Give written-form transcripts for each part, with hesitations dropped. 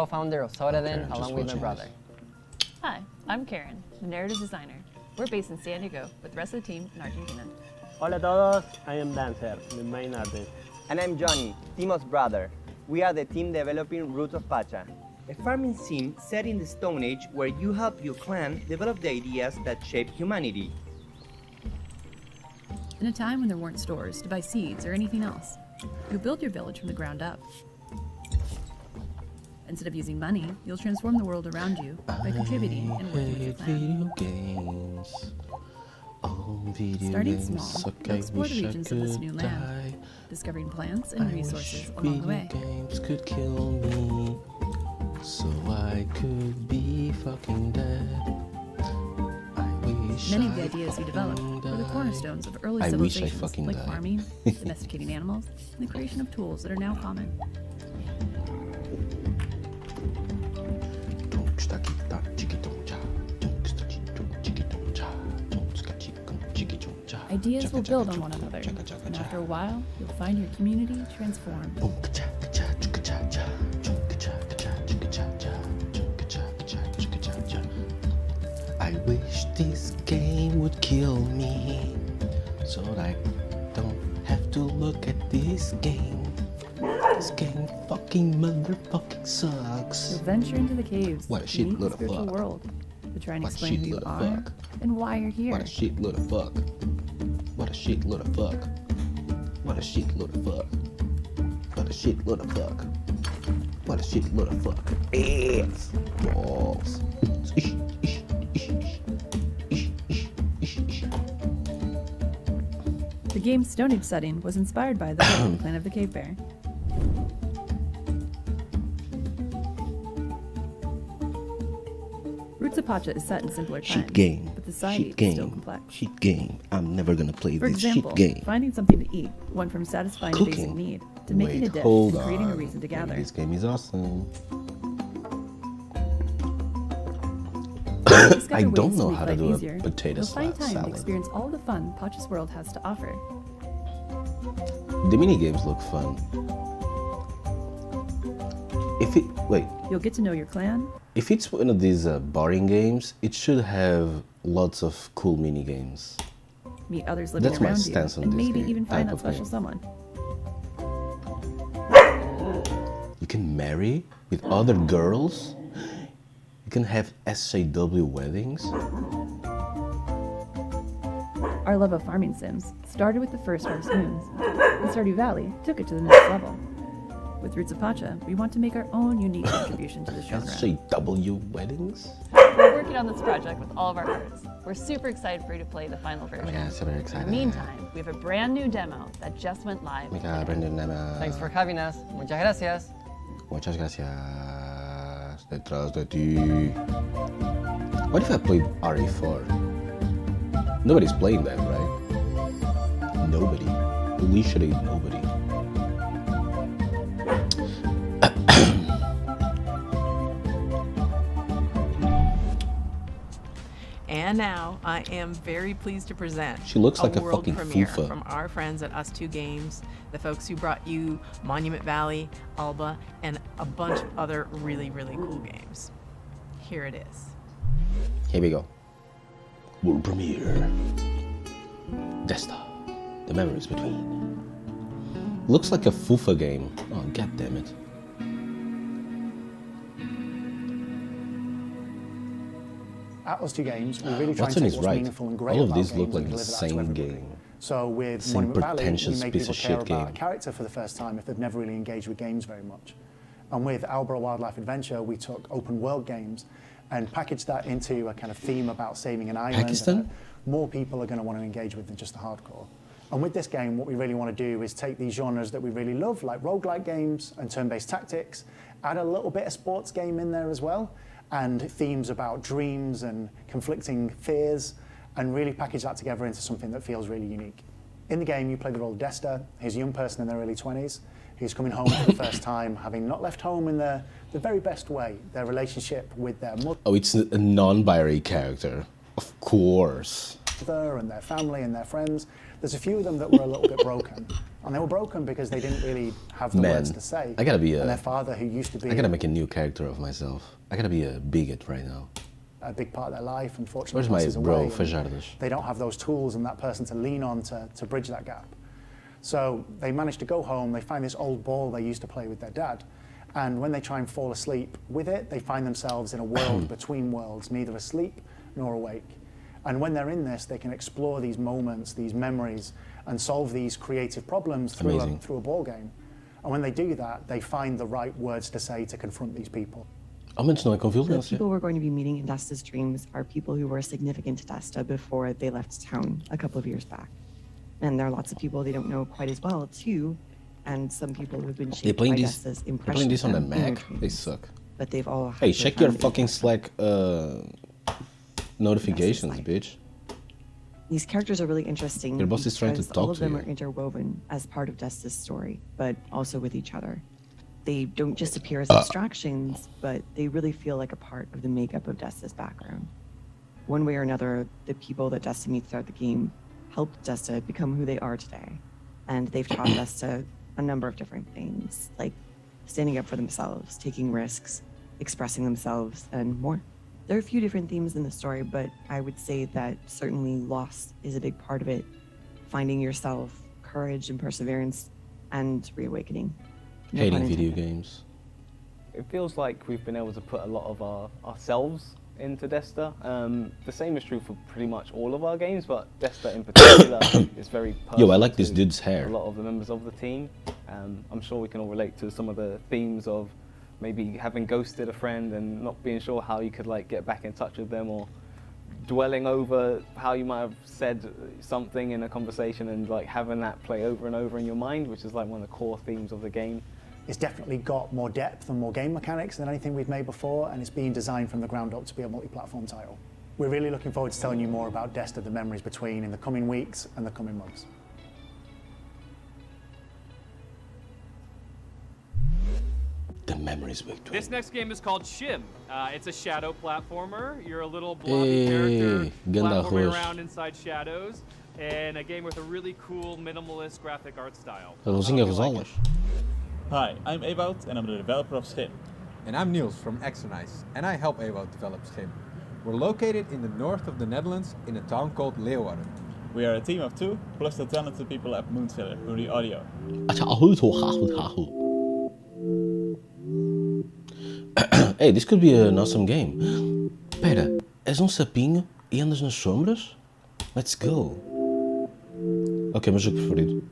Co-founder of Sodaden, along with my brother. Hi, I'm Karen, the narrative designer. We're based in San Diego with the rest of the team in Argentina. Hola a todos, I am Dancer, the main artist. And I'm Johnny, Timo's brother. We are the team developing Roots of Pacha, a farming sim set in the Stone Age where you help your clan develop the ideas that shape humanity. In a time when there weren't stores to buy seeds or anything else, you'll build your village from the ground up. Instead of using money, you'll transform the world around you by contributing and working with your clan. Starting small, you'll explore the regions of this new land, discovering plants and resources along the way. Games could kill me, so I could be fucking dead. Many of the ideas we developed were the cornerstones of early civilizations like farming, domesticating animals, and the creation of tools that are now common. Ideas will build on one another, and after a while, you'll find your community transformed. I wish this game would kill me, so that I don't have to look at this game. This game fucking motherfucking sucks. You'll venture into the caves What a to shit meet the load of spiritual fuck. world, to try and What a explain who shit you load of are fuck. and why you're here. What a shitload of fuck. What a shitload of fuck. What a shitload of fuck. What a shitload of fuck. What a shitload of fuck. Ass. Balls. The game's Stone Age setting was inspired by the clan of the Cave Bear. Roots of Pacha is set in simpler times, Shit game. but the society Shit is still game. complex. Shit game. I'm never gonna play For this example, shit game. finding something to eat went from satisfying a basic Cooking. need to making a dish hold and creating a on. reason to Maybe gather. This game is awesome. Discover I don't ways know make how to life do easier. a potato You'll find time to salad. experience all the fun Pacha's world has to offer. The mini games look fun. You'll get to know your clan, If it's one of these boring games, it should have lots of cool mini games. meet others living That's my around you, stance on and this maybe game, even find type that of special game. someone. You can marry with other girls. You can have SJW weddings. Our love of farming sims started with the first Harvest Moons, and Stardew Valley took it to the next level. With Roots of Pacha, we want to make our own unique contribution to the genre. SJW weddings? We're working on this project with all of our hearts. We're super excited for you to play the final version. Yeah, super In excited. the meantime, we have a brand new demo that just went live. Oh my God, Brendan, Thanks for having us. Muchas gracias. Muchas gracias. Detrás de ti. What if I played RE4? Nobody's playing that, right? Nobody. Literally nobody. And now I am very pleased to present She looks like a world fucking premiere Fufa. from our friends at Us2 Games, the folks who brought you Monument Valley, Alba, and a bunch of other really, really cool games. Here it is. Here we go. World premiere. Desta. The memories between. Looks like a Fufa game. Oh, god damn it. At Us2 Games, we really try What's and on take his what's right? meaningful and great All of about these look games like and the deliver that to same everybody. game. So with Same Monument Valley, we pretentious make piece people of care shit about a game. character for the first time if they've never really engaged with games very much. And with Alba Wildlife Adventure, we took open world games and packaged that into a kind of theme about saving an island Pakistan? that more people are going to want to engage with than just the hardcore. And with this game, what we really want to do is take these genres that we really love, like roguelike games and turn-based tactics, add a little bit of sports game in there as well, and themes about dreams and conflicting fears, and really package that together into something that feels really unique. In the game, you play the role of Desta, who's a young person in their early 20s, who's coming home for the first time, having not left home in the very best way. Their relationship with their Oh, it's a non-binary character. Of course. mother and their family and their friends. There's a few of them that were a little bit broken. And they were broken because they didn't really have the Man, words to say. I gotta be And their father, who used to be I gotta make a new character of myself. I gotta be a bigot right now. a big part of their life, unfortunately, Where's my passes bro, away, and Fajardas? they don't have those tools and that person to lean on to bridge that gap. So they manage to go home, they find this old ball they used to play with their dad, and when they try and fall asleep with it, they find themselves in a world between worlds, neither asleep nor awake. And when they're in this, they can explore these moments, these memories, and solve these creative problems through a ball game. And when they do that, they find the right words to say to confront these people. Mensen não é com The violência. people we're going to be meeting in Desta's dreams are people who were significant to Desta before they left town a couple of years back. And there are lots of people they don't know quite as well, too, and some people who've been shaped by Desta's They're playing impressions this on the of them in their Mac? They dreams. suck. But they've all had Hey, their check your family fucking impact Slack notifications, bitch. These characters are really interesting Your boss is trying to because all talk of to them you. are interwoven as part of Desta's story, but also with each other. They don't just appear as abstractions, but they really feel like a part of the makeup of Desta's background. One way or another, the people that Desta meets throughout the game helped Desta become who they are today. And they've taught Desta a number of different things, like standing up for themselves, taking risks, expressing themselves, and more. There are a few different themes in the story, but I would say that certainly loss is a big part of it. Finding yourself, courage and perseverance, and reawakening. No Hating pun video intended. games. It feels like we've been able to put a lot of ourselves into Desta. The same is true for pretty much all of our games, but Desta in particular is very personal. Yo, I like this to dude's hair. A lot of the members of the team. I'm sure we can all relate to some of the themes of maybe having ghosted a friend and not being sure how you could like get back in touch with them, or dwelling over how you might have said something in a conversation and like having that play over and over in your mind, which is like one of the core themes of the game. It's definitely got more depth and more game mechanics than anything we've made before, and it's being designed from the ground up to be a multi-platform title. We're really looking forward to telling you more about Desta, the memories between, in the coming weeks and the coming months. The memories between. This next game is called Shim. It's a shadow platformer. You're a little blobby character ganda platforming roos. around inside shadows, and a game with a really cool minimalist graphic art style. Rosinha Rosales. Hi, I'm Ewout and I'm the developer of Schim. And I'm Niels from Exonice, and I help Ewout develop Schim. We're located in the north of the Netherlands in a town called Leeuwarden. We are a team of 2, plus the talented people at Moonseller who do audio. Hey, this could be an awesome game. Pera, és sapinho e andas nas sombras? Let's go. Ok, meu jogo preferido.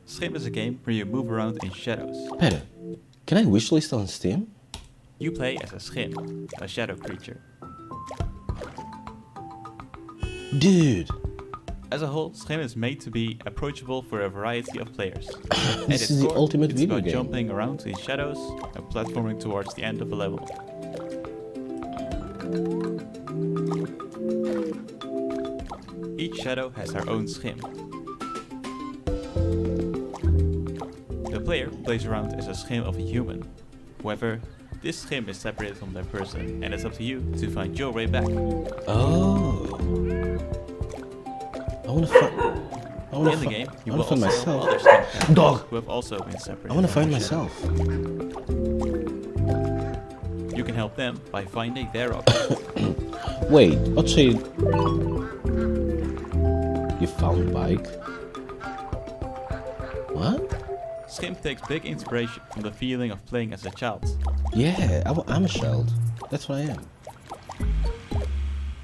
Schim is a game where you move around in shadows. Pera, can I wishlist on Steam? You play as a Schim, a shadow creature. Dude! As a whole, Schim is made to be approachable for a variety of players. This is the ultimate it's video about game. jumping around these shadows and platforming towards the end of a level. Each shadow has their own Schim. The player plays around as a Schim of a human. However, this Schim is separated from their person, and it's up to you to find your way back. Oh. I wanna In the game, you will find also myself. have other Schim characters Dog. who have also been separated. I wanna from find your shadow. myself. You can help them by finding their object. Wait, wat zei je? You found bike? What? Schim takes big inspiration from the feeling of playing as a child. Yeah, I'm a child. That's what I am.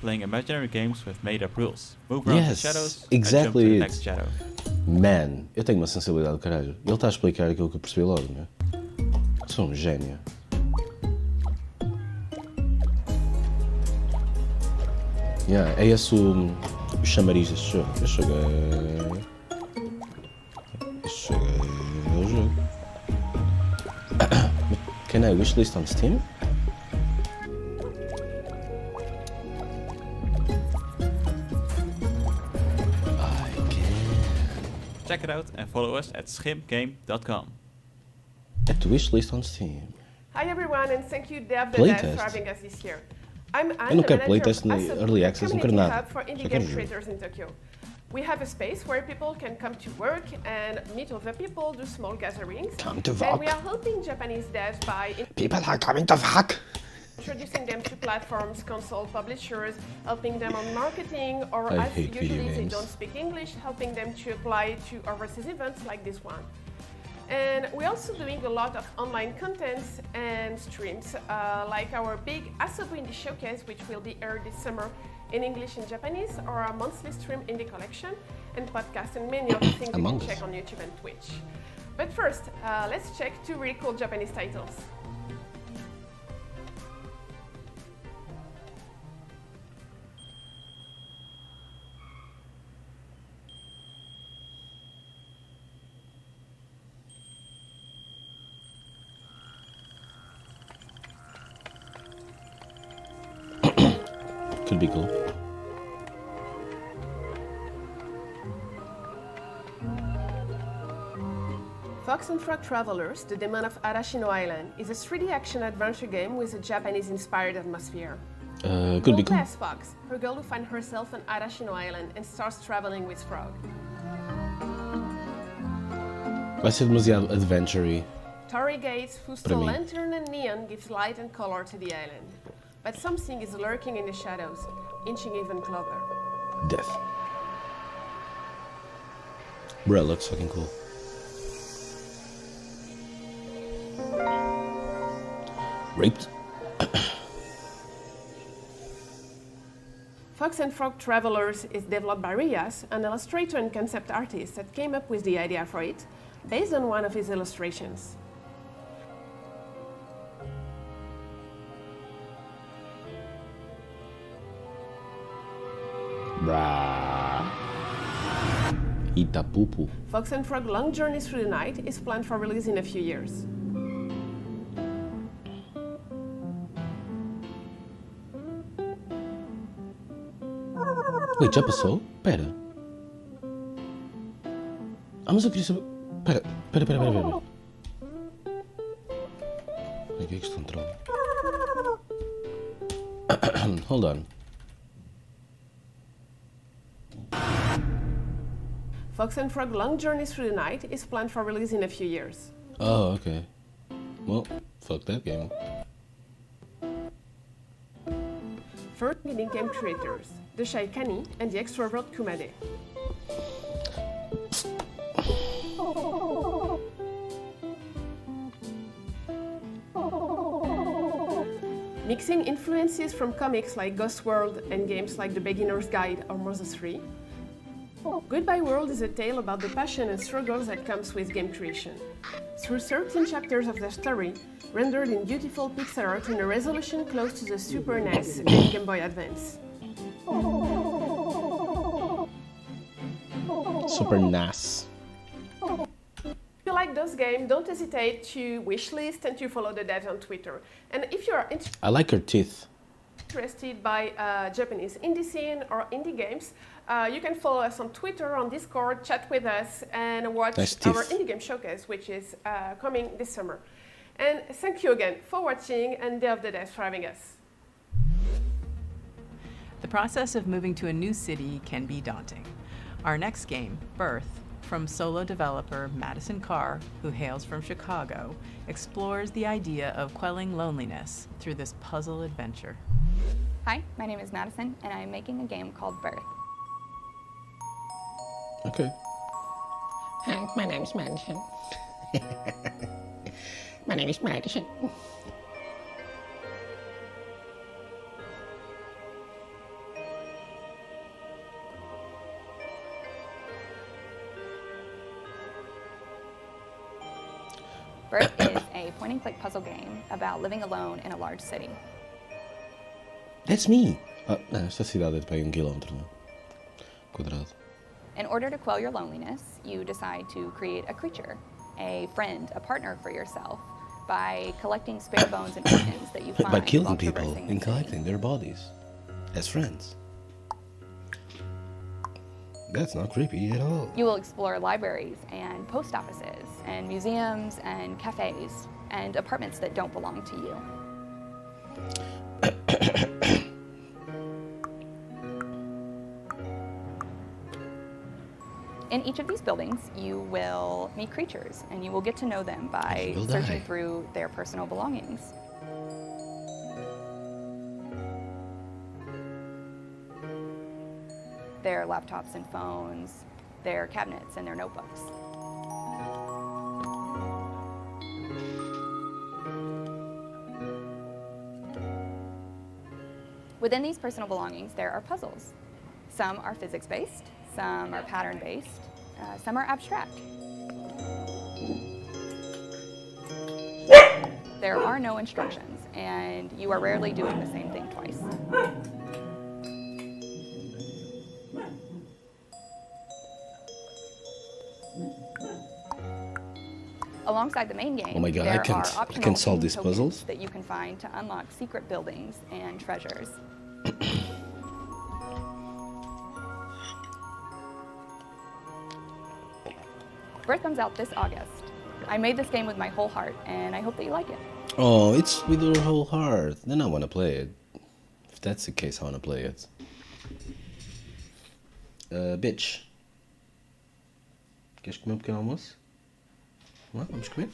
Playing imaginary games with made-up rules. Move around the Yes, shadows exactly and jump to the it. next shadow. Man, eu tenho uma sensibilidade do caralho. Ele está a explicar aquilo que eu percebi logo, né? Sou um gênio. Yeah, é esse o chamariz deste jogo. Eu cheguei ao jogo. Can I wishlist on Steam? I can. Check it out and follow us at schimgame.com. At wishlist on Steam. Hi everyone, and thank you Dev the Playtest. Dev for having us this year. I'm Eu Anne, não the quero manager playtest of nem ASUP, early a access, não community quero nada. hub for indie Só game quero jogo. creators in Tokyo. We have a space where people can come to work and meet other people, do small gatherings. Come to And work. we are helping Japanese devs by People are coming to fuck. introducing them to platforms, console publishers, helping them on marketing, or I as hate video usually they games. don't speak English, helping them to apply to overseas events like this one. And we're also doing a lot of online contents and streams, like our big Asobo Indie Showcase, which will be aired this summer in English and Japanese, or our monthly stream Indie Collection, and podcasts, and many other things you Among can Us. check on YouTube and Twitch. But first, let's check 2 really cool Japanese titles. Could be cool. Fox and Frog Travelers, The Demon of Arashino Island, is a 3D action adventure game with a Japanese-inspired atmosphere. Could We'll be play cool. as Fox, her girl who finds herself on Arashino Island and starts traveling with Frog. Vai ser demasiado adventure-y. Torii Gates, whose Para mim. lantern and neon gives light and color to the island. But something is lurking in the shadows, inching even closer. Death. Bro, it looks fucking cool. Raped. Fox and Frog Travelers is developed by Rias, an illustrator and concept artist that came up with the idea for it, based on one of his illustrations. Brah. Ita pupu. Fox and Frog Long Journey Through the Night is planned for release in a few years. Wait, já passou? Pera. Ah, mas eu queria saber. Pera. O que é que isto entrou? Hold on. Fox and Frog Long Journey Through the Night is planned for release in a few years. Oh, okay. Well, fuck that game. First meeting game creators, the Shy Kani and the extrovert Kumade. Mixing influences from comics like Ghost World and games like The Beginner's Guide or Mother 3, Goodbye World is a tale about the passion and struggles that comes with game creation. Through 13 chapters of the story, rendered in beautiful pixel art in a resolution close to the Super NES and Game Boy Advance. Super NAS. If you like those games, don't hesitate to wishlist and to follow the devs on Twitter. And if you are I like her teeth. interested by Japanese indie scene or indie games, you can follow us on Twitter, on Discord, chat with us, and watch Nice our teeth. indie game showcase, which is coming this summer. And thank you again for watching, and Day of the Devs for having us. The process of moving to a new city can be daunting. Our next game, Birth, from solo developer Madison Carr, who hails from Chicago, explores the idea of quelling loneliness through this puzzle adventure. Hi, my name is Madison, and I'm making a game called Birth. Okay. Hi, my name's Madison. My name is Madison. Birth is a point-and-click puzzle game about living alone in a large city. That's me. Ah, não, esta cidade é de bem 1 quilómetro, não? Quadrado. In order to quell your loneliness, you decide to create a creature, a friend, a partner for yourself, by collecting spare bones and organs that you find By killing while people traversing the and city. collecting their bodies as friends. That's not creepy at all. You will explore libraries and post offices and museums and cafes and apartments that don't belong to you. In each of these buildings, you will meet creatures, and you will get to know them by searching through their personal belongings. Their laptops and phones, their cabinets and their notebooks. Within these personal belongings, there are puzzles. Some are physics-based, some are pattern-based, some are abstract. There are no instructions, and you are rarely doing the same thing twice. Alongside the main game, oh my God, there I are can't solve these tokens puzzles. that you can find to unlock secret buildings and treasures. Birth comes out this August. I made this game with my whole heart, and I hope that you like it. Oh, it's with your whole heart. Then I want to play it. If that's the case, I want to play it. Bitch. Queres comer um pequeno almoço? Vamos lá, vamos comer?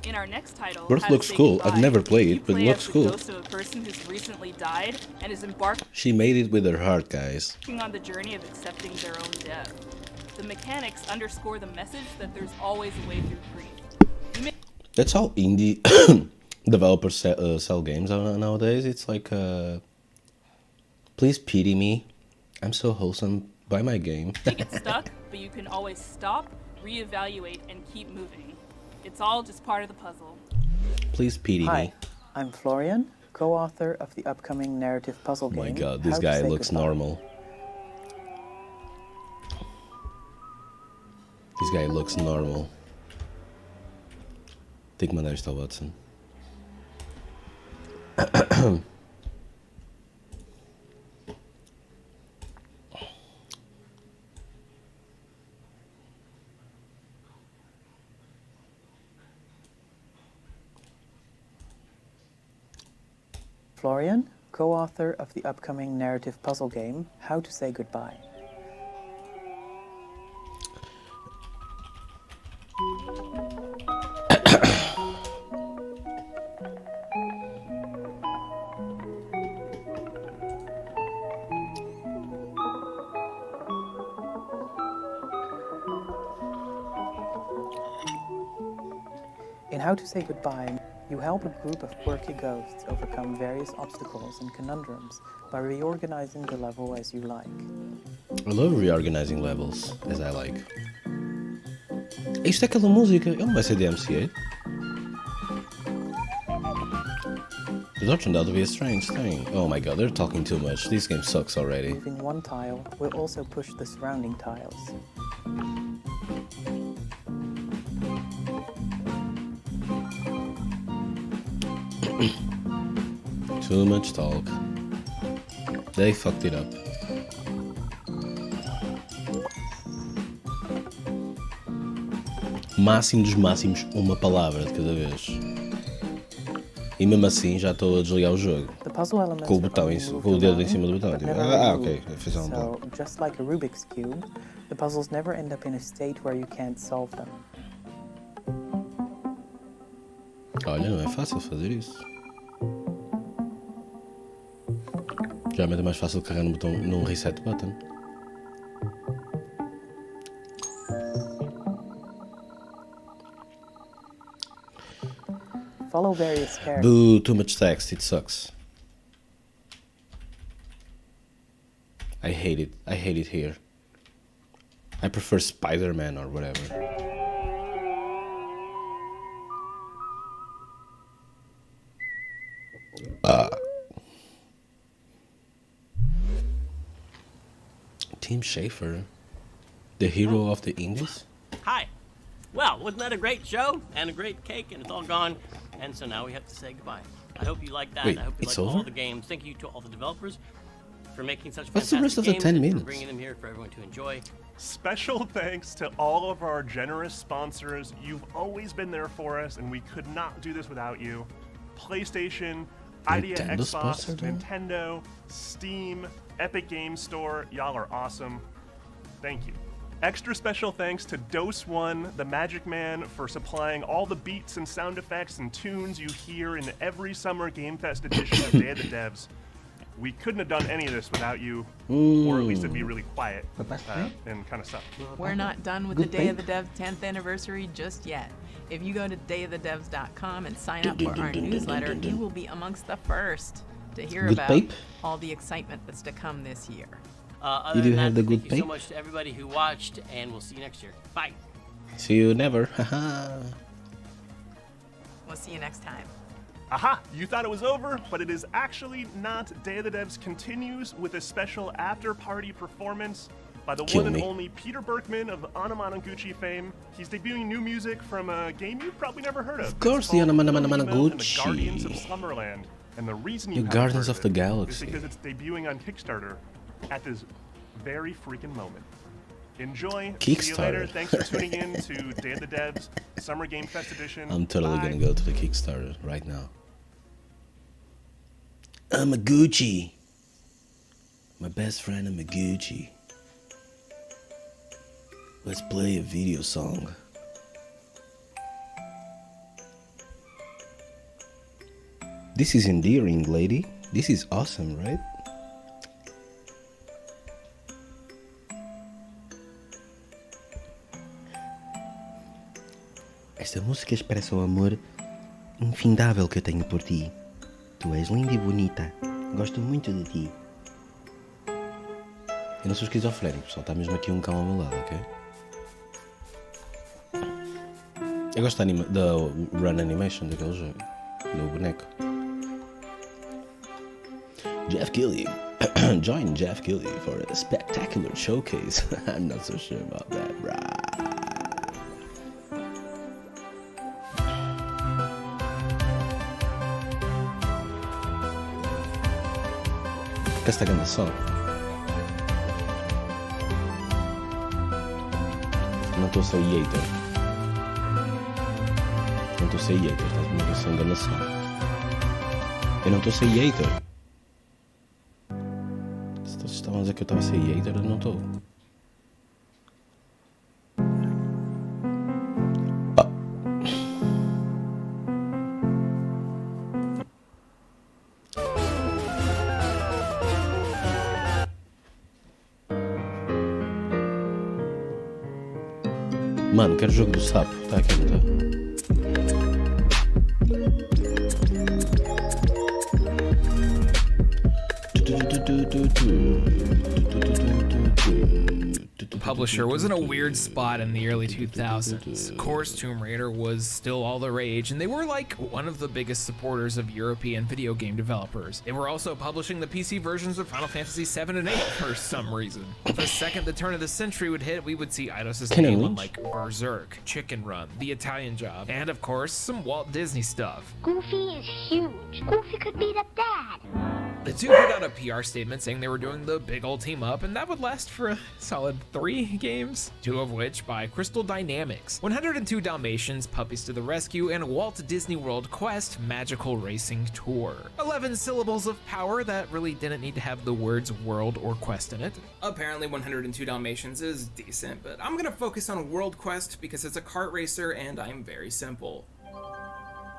In our next title, Birth How to looks Say cool. Goodbye, I've never played you it, but it play looks as the cool. ghost of a person who's recently died and is embarking She made it with her heart, guys. on the journey of accepting their own death. The mechanics underscore the message that there's always a way through grief. That's how indie developers sell games nowadays. It's like, please pity me. I'm so wholesome. Buy my game. You get stuck, but you can always stop, reevaluate, and keep moving. It's all just part of the puzzle. Please pity Hi, me. I'm Florian, co-author of the upcoming narrative puzzle game. Oh my God, this How to guy Say looks Goodbye. normal. This guy looks normal. Tik maar naar stel Watson. Florian, co-author of the upcoming narrative puzzle game, How to Say Goodbye. In How to Say Goodbye, you help a group of quirky ghosts overcome various obstacles and conundrums by reorganizing the level as you like. I love reorganizing levels, as I like. Isto é aquela música. Ele não vai ser DMCA. The door turned out to be a strange thing. Oh my god, they're talking too much. This game sucks already. Moving one tile will also push the surrounding tiles. Too much talk. They fucked it up. Máximo dos máximos, uma palavra de cada vez. E mesmo assim já estou a desligar o jogo. The puzzle elements Com o botão com o dedo em cima do botão. but Tipo, never removed. ok, fiz um bom. So, just like a Rubik's Cube, the puzzles never end up in a state where you can't solve them. Olha, não é fácil fazer isso. Geralmente é mais fácil carregar no botão, num reset button. Follow various characters. Boo, too much text, it sucks. I hate it here. I prefer Spider-Man or whatever. Tim Schafer, the hero of the Indies? Hi. Well, wasn't that a great show and a great cake, and it's all gone, and so now we have to say goodbye. I hope you like that. Wait, I hope you it's like all over? the games. Thank you to all the developers for making such What's the rest fantastic of the games 10 and minutes? for bringing them here for everyone to enjoy. Special thanks to all of our generous sponsors. You've always been there for us, and we could not do this without you. PlayStation, Idea Nintendo Xbox, sponsored them? Nintendo, Steam, Epic Games Store. Y'all are awesome. Thank you. Extra special thanks to Dose One, the Magic Man, for supplying all the beats and sound effects and tunes you hear in every Summer Game Fest edition of Day of the Devs. We couldn't have done any of this without you, or at least it'd be really quiet and kind of suck. We're not done with the Day of the Devs 10th anniversary just yet. If you go to dayofthedevs.com and sign up for our newsletter, you will be amongst the first to hear Good about pape? all the excitement that's to come this year. Other You do than have that, the good thank you so pape? much to everybody who watched, and we'll see you next year. Bye. See you never. Haha. We'll see you next time. Aha! You thought it was over, but it is actually not. Day of the Devs continues with a special after-party performance by the Kill one and me. only Peter Berkman of Anamanaguchi fame. He's debuting new music from a game you've probably never heard of. Of course, the It's called Ocarina and the Anamanaguchi. Guardians of Slumberland. And the reason you The haven't Guardians heard of the it Galaxy. is because it's debuting on Kickstarter at this very freaking moment. Enjoy. See you later. Kickstarter. Thanks for tuning in to Day of the Devs Summer Game Fest Edition. I'm totally Bye. gonna go to the Kickstarter right now. I'm a Gucci. My best friend, I'm a Gucci. Let's play a video song. This is endearing, lady. This is awesome, right? Esta música expressa o amor infindável que eu tenho por ti. Tu és linda e bonita. Gosto muito de ti. Eu não sou esquizofrénico, pessoal. Está mesmo aqui um cão ao meu lado, ok? Eu gosto da run animation daquele jogo. Do boneco. Jeff Keighley. Join Jeff Keighley for a spectacular showcase. I'm not so sure about that, brah. Que esta grande som. Não estou a ser hater. Não estou a ser hater, estás a ver que som grande som. Eu não estou a ser hater. Se todos estavam a dizer que eu estava a ser hater, eu não estou. Mano, quero o jogo do sapo. Está aqui, não está? The publisher was in a weird spot in the early 2000s. Of course, Tomb Raider was still all the rage, and they were like one of the biggest supporters of European video game developers. They were also publishing the PC versions of Final Fantasy 7 and 8 for some reason. The second the turn of the century would hit, we would see Eidos' name on like Berserk, Chicken Run, The Italian Job, and of course, some Walt Disney stuff. Goofy is huge. Goofy could beat up Dad. The two put out a PR statement saying they were doing the big old team up, and that would last for a solid 3 games, 2 of which by Crystal Dynamics. 102 Dalmatians, Puppies to the Rescue, and Walt Disney World Quest Magical Racing Tour. 11 syllables of power that really didn't need to have the words world or quest in it. Apparently 102 Dalmatians is decent, but I'm gonna focus on World Quest because it's a kart racer and I'm very simple.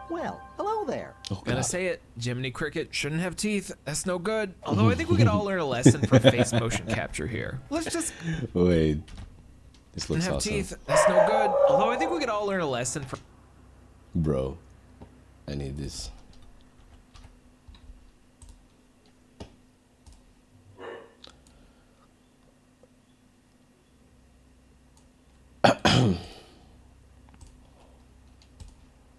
Well, hello there. Gonna say it, Jiminy Cricket shouldn't have teeth, that's no good. Although I think we could all learn a lesson from face motion capture here. Let's just Wait, this looks have awesome. teeth, that's no good. Although I think we could all learn a lesson from Bro, I need this.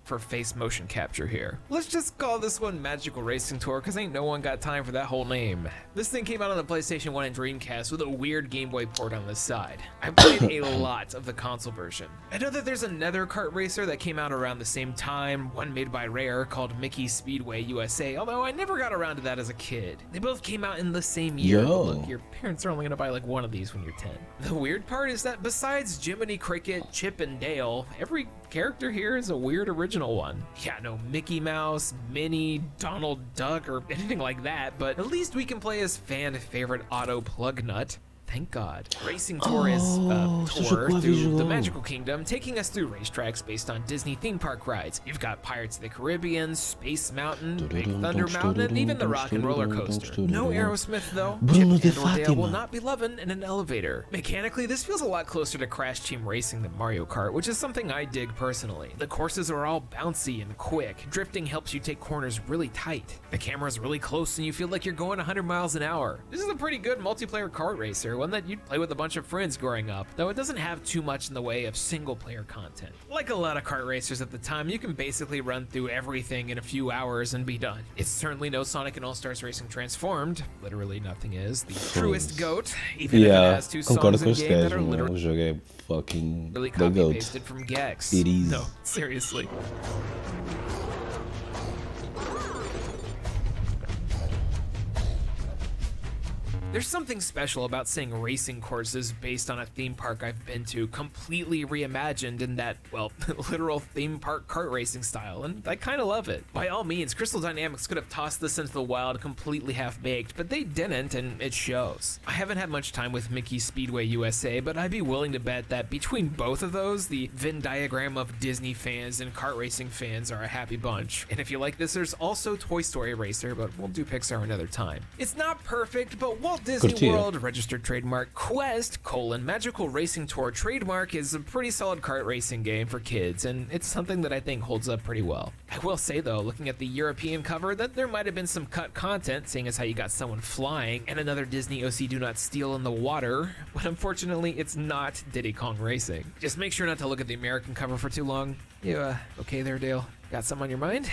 for face motion capture here. Let's just call this one Magical Racing Tour, cause ain't no one got time for that whole name. This thing came out on the PlayStation 1 and Dreamcast with a weird Game Boy port on the side. I played a lot of the console version. I know that there's another kart racer that came out around the same time, one made by Rare called Mickey Speedway USA, although I never got around to that as a kid. They both came out in the same year. Yo. Look, your parents are only gonna buy like one of these when you're 10. The weird part is that besides Jiminy Cricket, Chip, and Dale, every character here is a weird original one. Yeah, no Mickey Mouse, Minnie, Donald Duck, or anything like that, but at least we can play as fan favorite Otto Plugnut. Thank God. Racing Tour is a tour through the Magical Kingdom, taking us through racetracks based on Disney theme park rides. You've got Pirates of the Caribbean, Space Mountain, Big Thunder Mountain, and even the Rock and Roller Coaster. No Aerosmith though. Chip and Dale will not be loving in an elevator. Mechanically, this feels a lot closer to Crash Team Racing than Mario Kart, which is something I dig personally. The courses are all bouncy and quick. Drifting helps you take corners really tight. The camera's really close and you feel like you're going 100 miles an hour. This is a pretty good multiplayer kart racer, one that you'd play with a bunch of friends growing up, though it doesn't have too much in the way of single player content. Like a lot of kart racers at the time, you can basically run through everything in a few hours and be done. It's certainly no Sonic and All-Stars Racing Transformed, literally nothing is, the truest GOAT, even if it has 2 songs in game that are literally O jogo é fucking the GOAT. copy-pasted from Gex. It is. No, seriously. There's something special about seeing racing courses based on a theme park I've been to completely reimagined in that, well, literal theme park kart racing style, and I kind of love it. By all means, Crystal Dynamics could have tossed this into the wild completely half-baked, but they didn't, and it shows. I haven't had much time with Mickey Speedway USA, but I'd be willing to bet that between both of those, the Venn diagram of Disney fans and kart racing fans are a happy bunch. And if you like this, there's also Toy Story Racer, but we'll do Pixar another time. It's not perfect, but Walt Disney World registered trademark Quest: Magical Racing Tour trademark is a pretty solid kart racing game for kids, and it's something that I think holds up pretty well. I will say though, looking at the European cover, that there might have been some cut content, seeing as how you got someone flying and another Disney OC Do Not Steal in the water, but unfortunately it's not Diddy Kong Racing. Just make sure not to look at the American cover for too long. You okay there, Dale? Got something on your mind?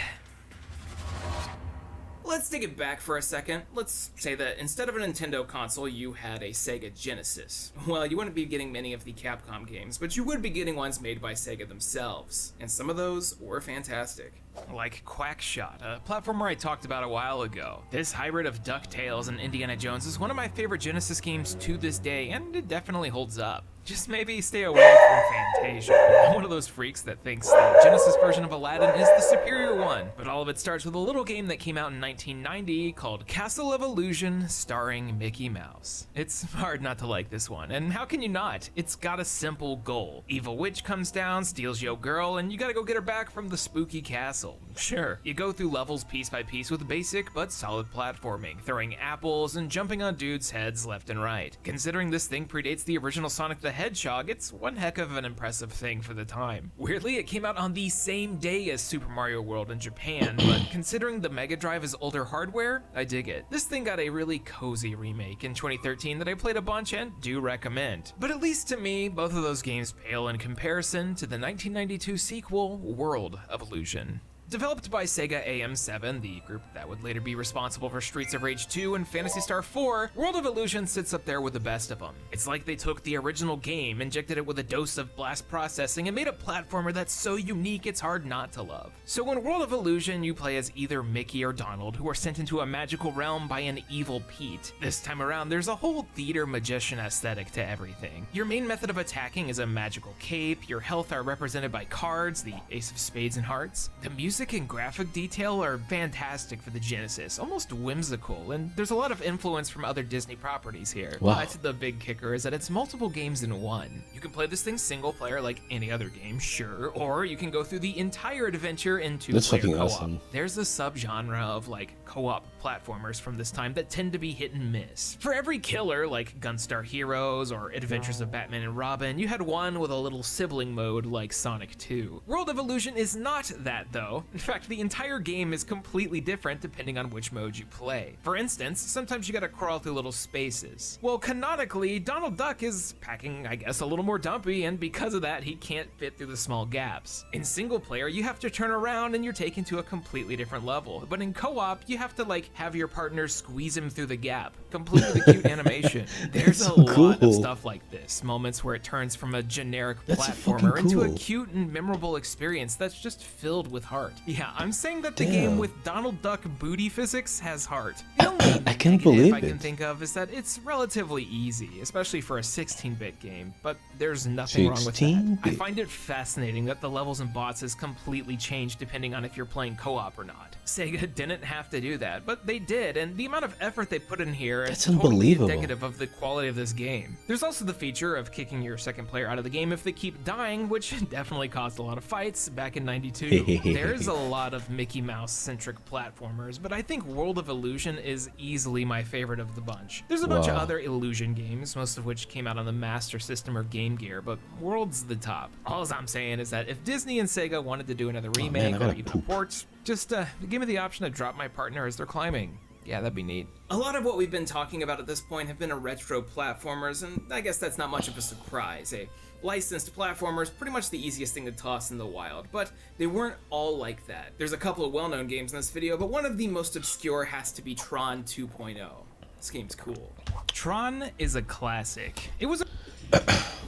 Let's take it back for a second. Let's say that instead of a Nintendo console, you had a Sega Genesis. Well, you wouldn't be getting many of the Capcom games, but you would be getting ones made by Sega themselves. And some of those were fantastic. Like Quackshot, a platformer I talked about a while ago. This hybrid of DuckTales and Indiana Jones is one of my favorite Genesis games to this day, and it definitely holds up. Just maybe stay away from Fantasia. I'm one of those freaks that thinks the Genesis version of Aladdin is the superior one, but all of it starts with a little game that came out in 1990 called Castle of Illusion, starring Mickey Mouse. It's hard not to like this one, and how can you not? It's got a simple goal. Evil witch comes down, steals your girl, and you gotta go get her back from the spooky castle. Sure, you go through levels piece by piece with basic but solid platforming, throwing apples and jumping on dudes' heads left and right. Considering this thing predates the original Sonic the Hedgehog, it's one heck of an impressive thing for the time. Weirdly, it came out on the same day as Super Mario World in Japan, but considering the Mega Drive is older hardware, I dig it. This thing got a really cozy remake in 2013 that I played a bunch and do recommend. But at least to me, both of those games pale in comparison to the 1992 sequel, World of Illusion. Developed by Sega AM7, the group that would later be responsible for Streets of Rage 2 and Phantasy Star 4, World of Illusion sits up there with the best of them. It's like they took the original game, injected it with a dose of blast processing, and made a platformer that's so unique it's hard not to love. So in World of Illusion, you play as either Mickey or Donald, who are sent into a magical realm by an evil Pete. This time around, there's a whole theater magician aesthetic to everything. Your main method of attacking is a magical cape, your health are represented by cards, the Ace of Spades and Hearts. The music and graphic detail are fantastic for the Genesis, almost whimsical, and there's a lot of influence from other Disney properties here. Wow. But the big kicker is that it's multiple games in one. You can play this thing single player like any other game, sure, or you can go through the entire adventure in That's two-player fucking co-op. awesome. There's a subgenre of like co-op platformers from this time that tend to be hit and miss. For every killer, like Gunstar Heroes or Adventures of Batman and Robin, you had one with a little sibling mode like Sonic 2. World of Illusion is not that though. In fact, the entire game is completely different depending on which mode you play. For instance, sometimes you gotta crawl through little spaces. Well, canonically, Donald Duck is packing, I guess, a little more dumpy, and because of that, he can't fit through the small gaps. In single player, you have to turn around and you're taken to a completely different level. But in co-op, you have to like have your partner squeeze him through the gap, complete with a cute animation. There's That's a so lot of cool. stuff like this, moments where it turns from a generic That's platformer fucking into a cool. cute and memorable experience that's just filled with heart. Yeah, I'm saying that the Damn. game with Donald Duck booty physics has heart. The only I can't negative believe I can it. think of is that it's relatively easy, especially for a 16-bit game, but there's nothing wrong with that. 16-bit. I find it fascinating that the levels and bosses completely change depending on if you're playing co-op or not. Sega didn't have to do that, but they did, and the amount of effort they put in here is That's totally unbelievable. indicative of the quality of this game. There's also the feature of kicking your second player out of the game if they keep dying, which definitely caused a lot of fights back in '92. There's a lot of Mickey Mouse-centric platformers, but I think World of Illusion is easily my favorite of the bunch. There's a bunch of Wow. other Illusion games, most of which came out on the Master System or Game Gear, but World's the top. All I'm saying is that if Disney and Sega wanted to do another Oh, man, remake I or gotta even a poop. port, just give me the option to drop my partner as they're climbing. Yeah, that'd be neat. A lot of what we've been talking about at this point have been a retro platformers, and I guess that's not much of a surprise. A licensed platformer is pretty much the easiest thing to toss in the wild, but they weren't all like that. There's a couple of well-known games in this video, but one of the most obscure has to be Tron 2.0. This game's cool. Tron is a classic. It was a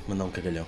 Mandar cagalhão.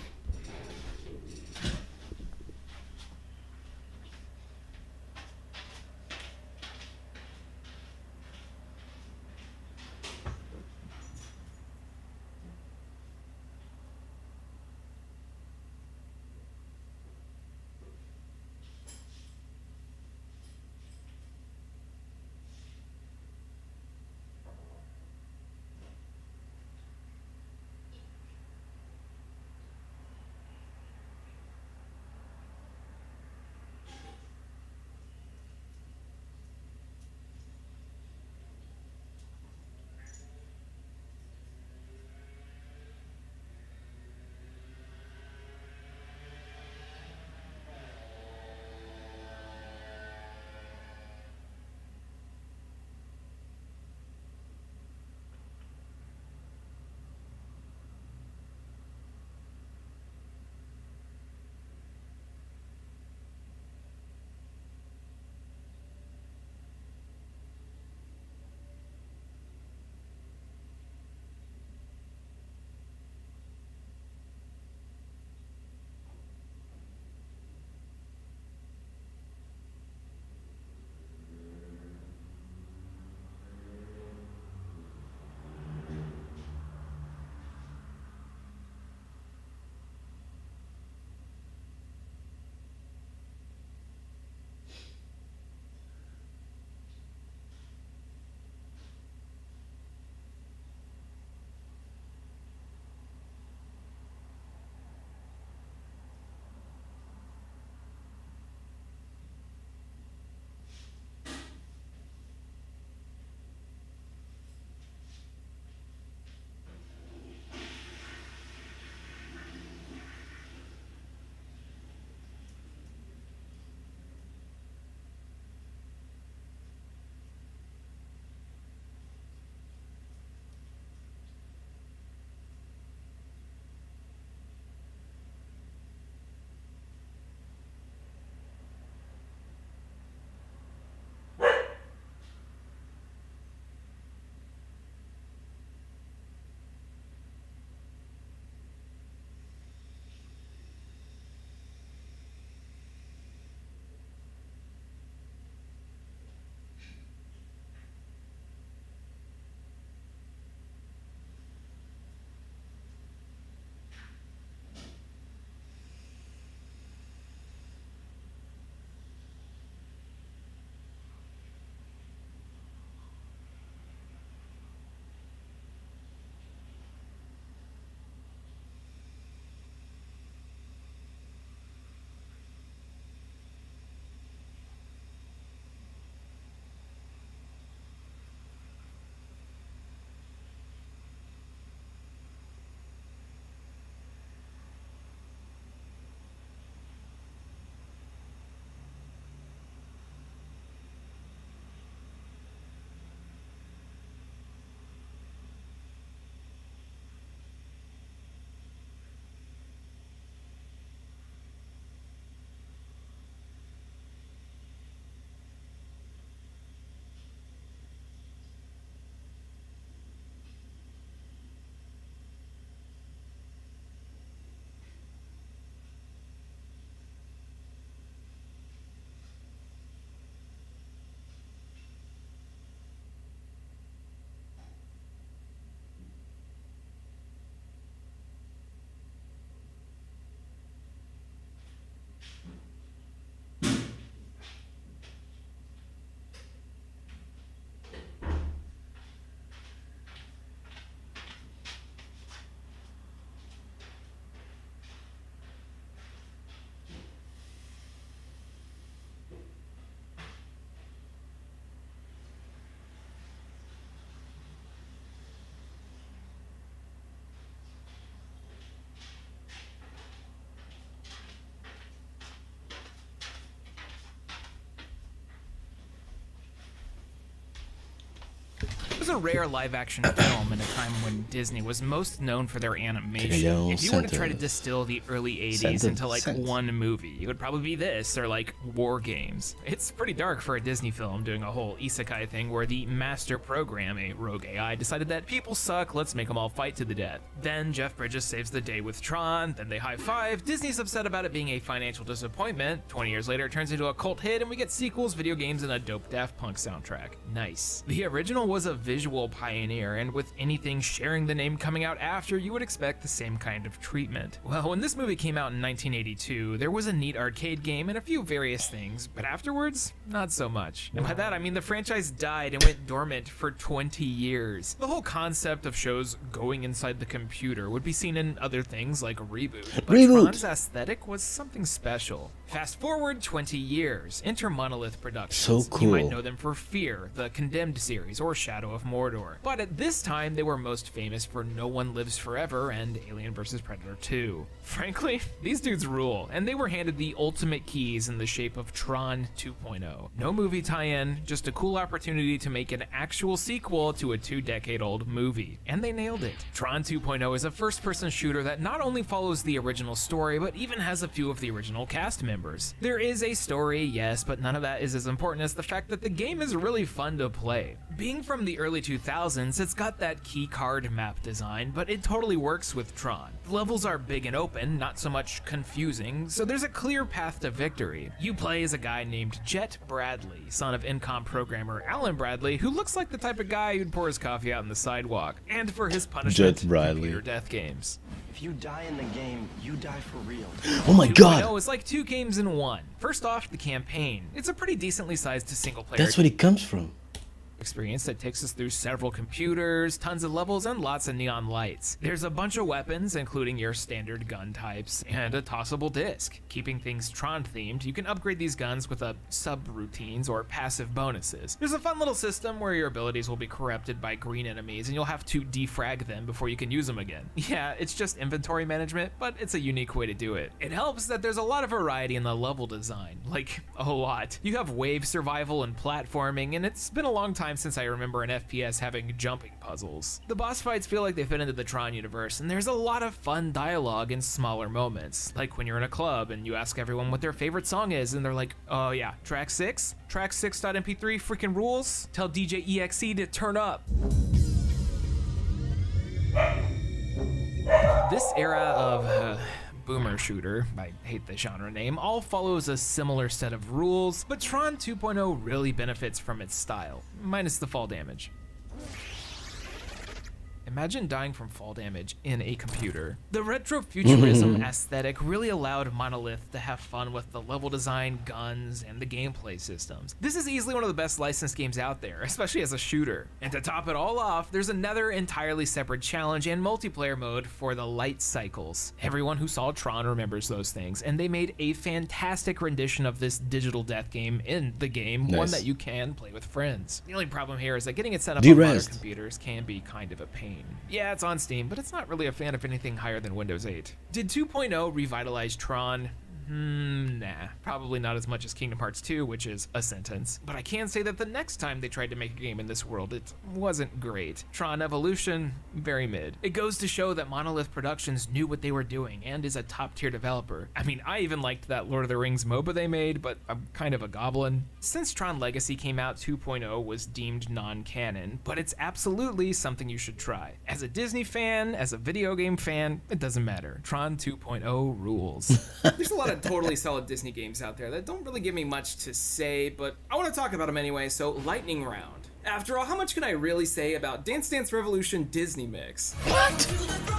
was a rare live-action film in a time when Disney was most known for their animation. If you were to try to distill the early 80s into like one movie, it would probably be this, or like War Games. It's pretty dark for a Disney film doing a whole isekai thing where the master program, a rogue AI, decided that people suck, let's make them all fight to the death. Then Jeff Bridges saves the day with Tron, then they high-five, Disney's upset about it being a financial disappointment, 20 years later it turns into a cult hit and we get sequels, video games, and a dope Daft Punk soundtrack. Nice. The original was a visual pioneer, and with anything sharing the name coming out after, you would expect the same kind of treatment. Well, when this movie came out in 1982, there was a neat arcade game and a few various things, but afterwards, not so much. And by that I mean the franchise died and went dormant for 20 years. The whole concept of shows going inside the computer would be seen in other things like Reboot, but Tron's aesthetic was something special. Fast forward 20 years, enter Monolith Productions. So cool. You might know them for Fear, the Condemned series, or Shadow of Mordor. But at this time, they were most famous for No One Lives Forever and Alien vs. Predator 2. Frankly, these dudes rule, and they were handed the ultimate keys in the shape of Tron 2.0. No movie tie-in, just a cool opportunity to make an actual sequel to a 2-decade-old movie. And they nailed it. Tron 2.0 is a first-person shooter that not only follows the original story, but even has a few of the original cast members. There is a story, yes, but none of that is as important as the fact that the game is really fun to play. Being from the early 2000s, it's got that key card map design, but it totally works with Tron. The levels are big and open, not so much confusing, so there's a clear path to victory. You play as a guy named Jet Bradley, son of Incom programmer Alan Bradley, who looks like the type of guy who'd pour his coffee out on the sidewalk, and for his punishment, computer death games. If you die in the game, you die for real. Oh my god. 2.0 is like 2 games in one. First off, the campaign. It's a pretty decently sized single player. That's what it comes from. Experience that takes us through several computers, tons of levels, and lots of neon lights. There's a bunch of weapons, including your standard gun types, and a tossable disc. Keeping things Tron themed, you can upgrade these guns with sub-routines or passive bonuses. There's a fun little system where your abilities will be corrupted by green enemies, and you'll have to defrag them before you can use them again. Yeah, it's just inventory management, but it's a unique way to do it. It helps that there's a lot of variety in the level design, like a lot. You have wave survival and platforming, and it's been a long time since I remember an FPS having jumping puzzles. The boss fights feel like they fit into the Tron universe, and there's a lot of fun dialogue in smaller moments, like when you're in a club and you ask everyone what their favorite song is, and they're like, oh yeah, track 6? Track 6.mp3 freaking rules? Tell DJ EXE to turn up. This era of boomer shooter, I hate the genre name, all follows a similar set of rules, but Tron 2.0 really benefits from its style, minus the fall damage. Imagine dying from fall damage in a computer. The retrofuturism aesthetic really allowed Monolith to have fun with the level design, guns, and the gameplay systems. This is easily one of the best licensed games out there, especially as a shooter. And to top it all off, there's another entirely separate challenge and multiplayer mode for the light cycles. Everyone who saw Tron remembers those things, and they made a fantastic rendition of this digital death game in the game, one that you can play with friends. The only problem here is that getting it set up on modern computers can be kind of a pain. Yeah, it's on Steam, but it's not really a fan of anything higher than Windows 8. Did 2.0 revitalize Tron? Nah, probably not as much as Kingdom Hearts 2, which is a sentence. But I can say that the next time they tried to make a game in this world, it wasn't great. Tron Evolution, very mid. It goes to show that Monolith Productions knew what they were doing and is a top-tier developer. I mean, I even liked that Lord of the Rings MOBA they made, but I'm kind of a goblin. Since Tron Legacy came out, 2.0 was deemed non-canon, but it's absolutely something you should try. As a Disney fan, as a video game fan, it doesn't matter. Tron 2.0 rules. There's a lot of totally solid Disney games out there that don't really give me much to say, but I want to talk about them anyway, so lightning round. After all, how much can I really say about Dance Dance Revolution Disney Mix? What?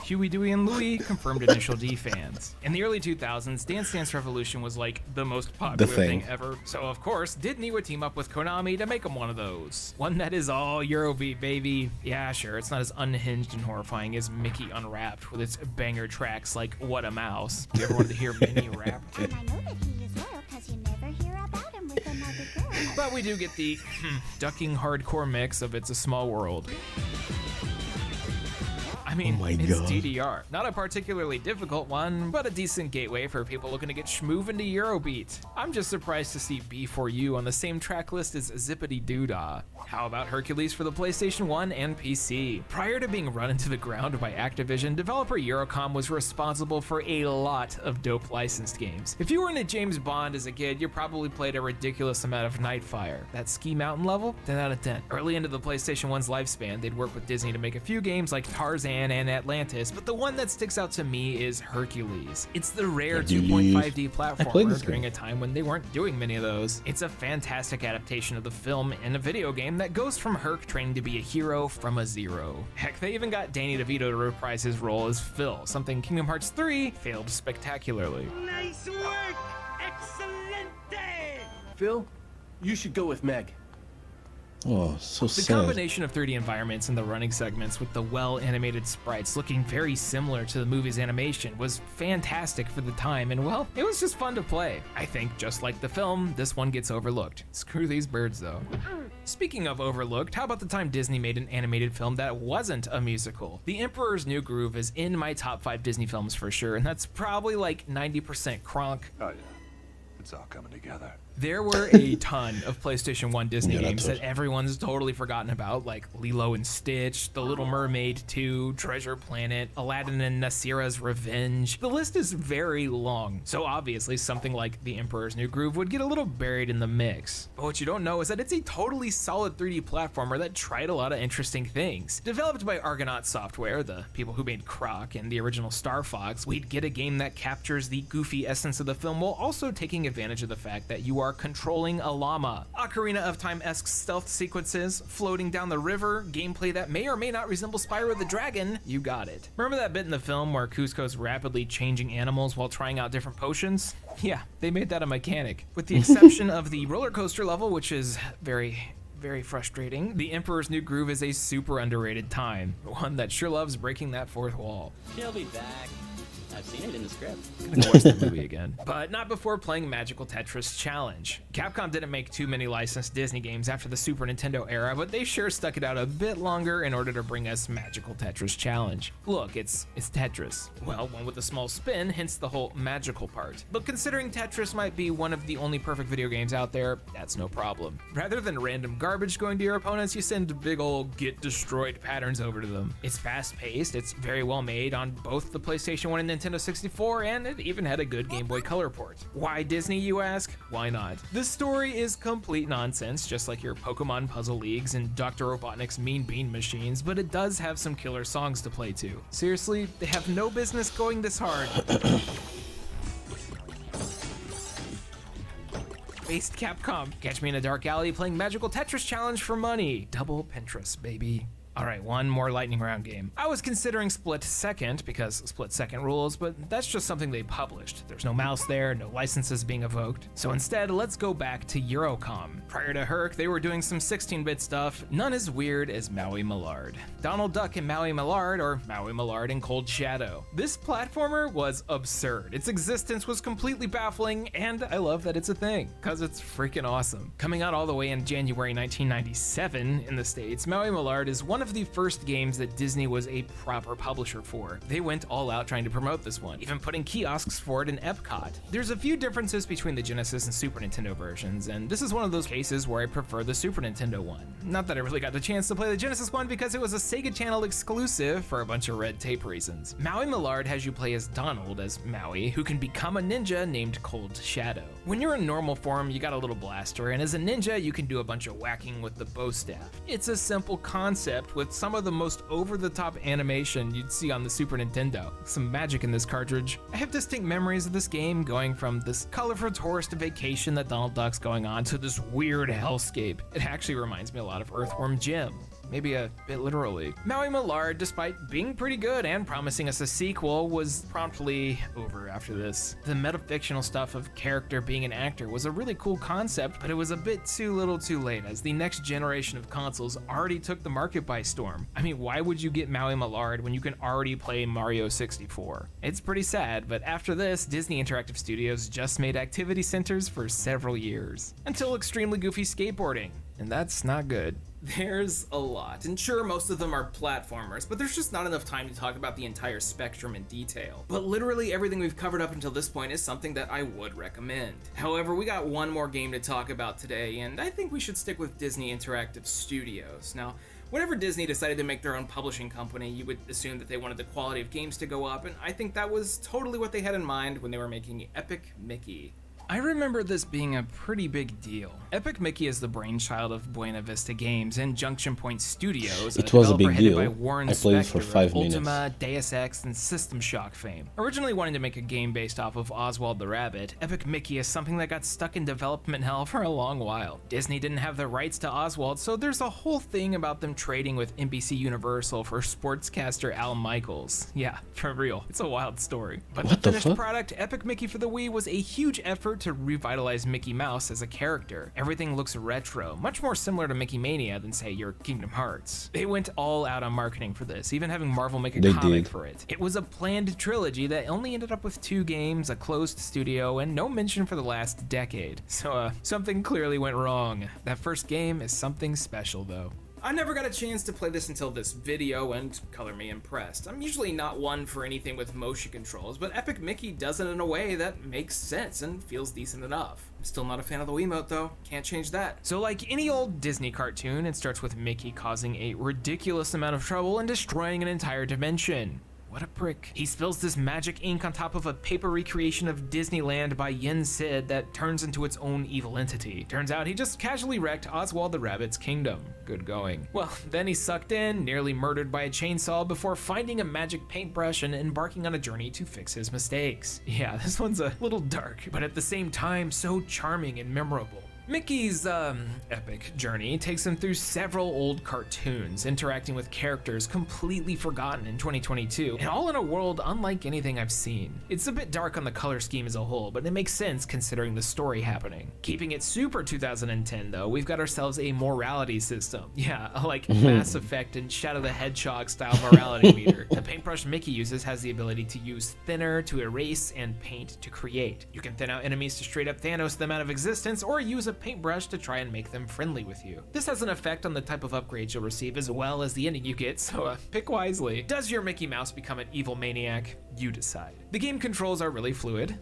Huey, Dewey, and Louie confirmed initial D fans. In the early 2000s, Dance Dance Revolution was like the most popular thing ever, so of course, Disney would team up with Konami to make them one of those. One that is all Eurobeat, baby. Yeah, sure, it's not as unhinged and horrifying as Mickey Unwrapped with its banger tracks like What a Mouse. You ever wanted to hear Minnie rap? And I know that he is loyal because you never hear about him with another girl. But we do get the ducking hardcore mix of It's a Small World. I mean, my it's God. DDR. Not a particularly difficult one, but a decent gateway for people looking to get schmoove into Eurobeat. I'm just surprised to see B4U on the same track list as Zippity Doodah. How about Hercules for the PlayStation 1 and PC? Prior to being run into the ground by Activision, developer Eurocom was responsible for a lot of dope licensed games. If you were into James Bond as a kid, you probably played a ridiculous amount of Nightfire. That Ski Mountain level? 10 out of 10. Early into the PlayStation 1's lifespan, they'd work with Disney to make a few games like Tarzan and Atlantis, but the one that sticks out to me is Hercules. It's the rare 2.5D platformer during a time when they weren't doing many of those. It's a fantastic adaptation of the film and a video game that goes from Herc training to be a hero from a zero. Heck, they even got Danny DeVito to reprise his role as Phil, something Kingdom Hearts 3 failed spectacularly. Nice work! Excelente! Phil, you should go with Meg. Oh, so The sad. combination of 3D environments and the running segments with the well-animated sprites looking very similar to the movie's animation was fantastic for the time, and well, it was just fun to play. I think, just like the film, this one gets overlooked. Screw these birds, though. Speaking of overlooked, how about the time Disney made an animated film that wasn't a musical? The Emperor's New Groove is in my top 5 Disney films for sure, and that's probably like 90% Kronk. Oh yeah, it's all coming together. There were a ton of PlayStation 1 Disney Yeah, games that's that everyone's totally forgotten about, like Lilo and Stitch, The Little Mermaid 2, Treasure Planet, Aladdin and Nasira's Revenge. The list is very long, so obviously something like The Emperor's New Groove would get a little buried in the mix. But what you don't know is that it's a totally solid 3D platformer that tried a lot of interesting things. Developed by Argonaut Software, the people who made Croc and the original Star Fox, we'd get a game that captures the goofy essence of the film while also taking advantage of the fact that you are controlling a llama. Ocarina of Time-esque stealth sequences, floating down the river, gameplay that may or may not resemble Spyro the Dragon, you got it. Remember that bit in the film where Kuzco's rapidly changing animals while trying out different potions? Yeah, they made that a mechanic. With the exception of the roller coaster level, which is very frustrating, The Emperor's New Groove is a super underrated time, one that sure loves breaking that fourth wall. She'll be back. I've seen it in the script. I'm gonna watch the movie again. But not before playing Magical Tetris Challenge. Capcom didn't make too many licensed Disney games after the Super Nintendo era, but they sure stuck it out a bit longer in order to bring us Magical Tetris Challenge. Look, it's Tetris. Well, one with a small spin, hence the whole magical part. But considering Tetris might be one of the only perfect video games out there, that's no problem. Rather than random garbage going to your opponents, you send big ol' get destroyed patterns over to them. It's fast-paced, it's very well made on both the PlayStation 1 and Nintendo 64, and it even had a good Game Boy Color port. Why Disney, you ask? Why not? This story is complete nonsense, just like your Pokemon Puzzle Leagues and Dr. Robotnik's Mean Bean Machines, but it does have some killer songs to play to. Seriously, they have no business going this hard. Based Capcom. Catch me in a dark alley playing Magical Tetris Challenge for money. Double Pinterest, baby. Alright, one more lightning round game. I was considering Split Second because Split Second rules, but that's just something they published. There's no mouse there, no licenses being evoked. So instead, let's go back to Eurocom. Prior to Herc, they were doing some 16-bit stuff, none as weird as Maui Millard. Donald Duck and Maui Millard, or Maui Millard and Cold Shadow. This platformer was absurd. Its existence was completely baffling, and I love that it's a thing, cause it's freaking awesome. Coming out all the way in January 1997 in the States, Maui Millard is one of the first games that Disney was a proper publisher for. They went all out trying to promote this one, even putting kiosks for it in Epcot. There's a few differences between the Genesis and Super Nintendo versions, and this is one of those cases where I prefer the Super Nintendo one. Not that I really got the chance to play the Genesis one because it was a Sega Channel exclusive for a bunch of red tape reasons. Maui Millard has you play as Donald, as Maui, who can become a ninja named Cold Shadow. When you're in normal form, you got a little blaster, and as a ninja, you can do a bunch of whacking with the bow staff. It's a simple concept with some of the most over-the-top animation you'd see on the Super Nintendo. Some magic in this cartridge. I have distinct memories of this game, going from this colorful tourist vacation that Donald Duck's going on to this weird hellscape. It actually reminds me a lot of Earthworm Jim. Maybe a bit literally. Maui Millard, despite being pretty good and promising us a sequel, was promptly over after this. The metafictional stuff of character being an actor was a really cool concept, but it was a bit too little too late, as the next generation of consoles already took the market by storm. I mean, why would you get Maui Millard when you can already play Mario 64? It's pretty sad, but after this, Disney Interactive Studios just made activity centers for several years. Until extremely goofy skateboarding, and that's not good. There's a lot, and sure, most of them are platformers, but there's just not enough time to talk about the entire spectrum in detail. But literally everything we've covered up until this point is something that I would recommend. However, we got one more game to talk about today, and I think we should stick with Disney Interactive Studios. Now, whenever Disney decided to make their own publishing company, you would assume that they wanted the quality of games to go up, and I think that was totally what they had in mind when they were making Epic Mickey. I remember this being a pretty big deal. Epic Mickey is the brainchild of Buena Vista Games and Junction Point Studios, It was a big headed deal. by Warren I played it for Spector 5 of minutes. Ultima, Deus Ex, and System Shock fame. Originally wanting to make a game based off of Oswald the Rabbit, Epic Mickey is something that got stuck in development hell for a long while. Disney didn't have the rights to Oswald, so there's a whole thing about them trading with NBC Universal for sportscaster Al Michaels. Yeah, for real. It's a wild story. But What the the finished fuck? product, Epic Mickey for the Wii, was a huge effort to revitalize Mickey Mouse as a character. Everything looks retro, much more similar to Mickey Mania than, say, your Kingdom Hearts. They went all out on marketing for this, even having Marvel make a They comic did. for it. It was a planned trilogy that only ended up with 2 games, a closed studio, and no mention for the last decade. So, something clearly went wrong. That first game is something special, though. I never got a chance to play this until this video, and color me impressed. I'm usually not one for anything with motion controls, but Epic Mickey does it in a way that makes sense and feels decent enough. I'm still not a fan of the Wiimote though, can't change that. So like any old Disney cartoon, it starts with Mickey causing a ridiculous amount of trouble and destroying an entire dimension. What a prick. He spills this magic ink on top of a paper recreation of Disneyland by Yen Sid that turns into its own evil entity. Turns out he just casually wrecked Oswald the Rabbit's kingdom. Good going. Well, then he's sucked in, nearly murdered by a chainsaw before finding a magic paintbrush and embarking on a journey to fix his mistakes. Yeah, this one's a little dark, but at the same time, so charming and memorable. Mickey's, epic journey takes him through several old cartoons, interacting with characters completely forgotten in 2022, and all in a world unlike anything I've seen. It's a bit dark on the color scheme as a whole, but it makes sense considering the story happening. Keeping it super 2010 though, we've got ourselves a morality system. Yeah, like Mass Effect and Shadow the Hedgehog style morality meter. The paintbrush Mickey uses has the ability to use thinner to erase and paint to create. You can thin out enemies to straight up Thanos them out of existence, or use a paintbrush to try and make them friendly with you. This has an effect on the type of upgrades you'll receive as well as the ending you get, so pick wisely. Does your Mickey Mouse become an evil maniac? You decide. The game controls are really fluid,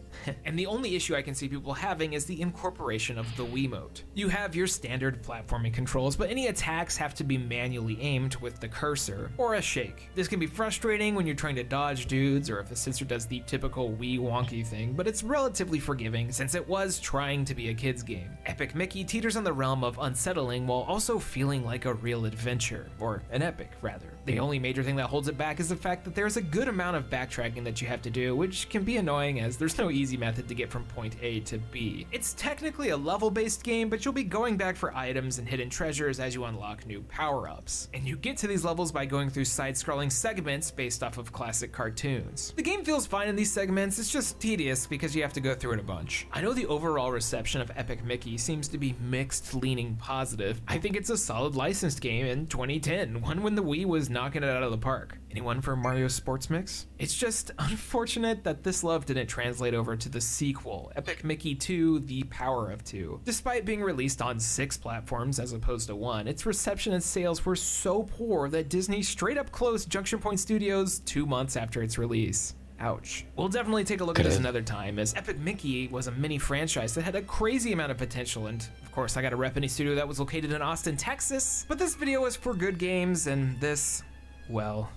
and the only issue I can see people having is the incorporation of the Wiimote. You have your standard platforming controls, but any attacks have to be manually aimed with the cursor or a shake. This can be frustrating when you're trying to dodge dudes or if the sensor does the typical Wii wonky thing, but it's relatively forgiving since it was trying to be a kid's game. Epic Mickey teeters on the realm of unsettling while also feeling like a real adventure, or an epic rather. The only major thing that holds it back is the fact that there's a good amount of backtracking that you have to do, which can be annoying as there's no easy method to get from point A to B. It's technically a level-based game, but you'll be going back for items and hidden treasures as you unlock new power-ups. And you get to these levels by going through side-scrolling segments based off of classic cartoons. The game feels fine in these segments, it's just tedious because you have to go through it a bunch. I know the overall reception of Epic Mickey seems to be mixed, leaning positive. I think it's a solid licensed game in 2010, one when the Wii was knocking it out of the park. Anyone for Mario Sports Mix? It's just unfortunate that this love didn't translate over to the sequel, Epic Mickey 2: The Power of 2. Despite being released on 6 platforms as opposed to 1, its reception and sales were so poor that Disney straight up closed Junction Point Studios 2 months after its release. Ouch. We'll definitely take a look at this another time, as Epic Mickey was a mini franchise that had a crazy amount of potential, and of course I got a rep any studio that was located in Austin, Texas. But this video is for good games, and this, well,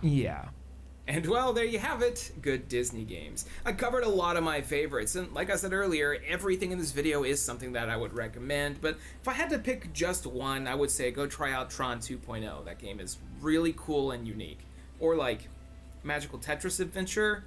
yeah. And well, there you have it, good Disney games. I covered a lot of my favorites, and like I said earlier, everything in this video is something that I would recommend, but if I had to pick just one, I would say go try out Tron 2.0. That game is really cool and unique. Or like Magical Tetris Adventure.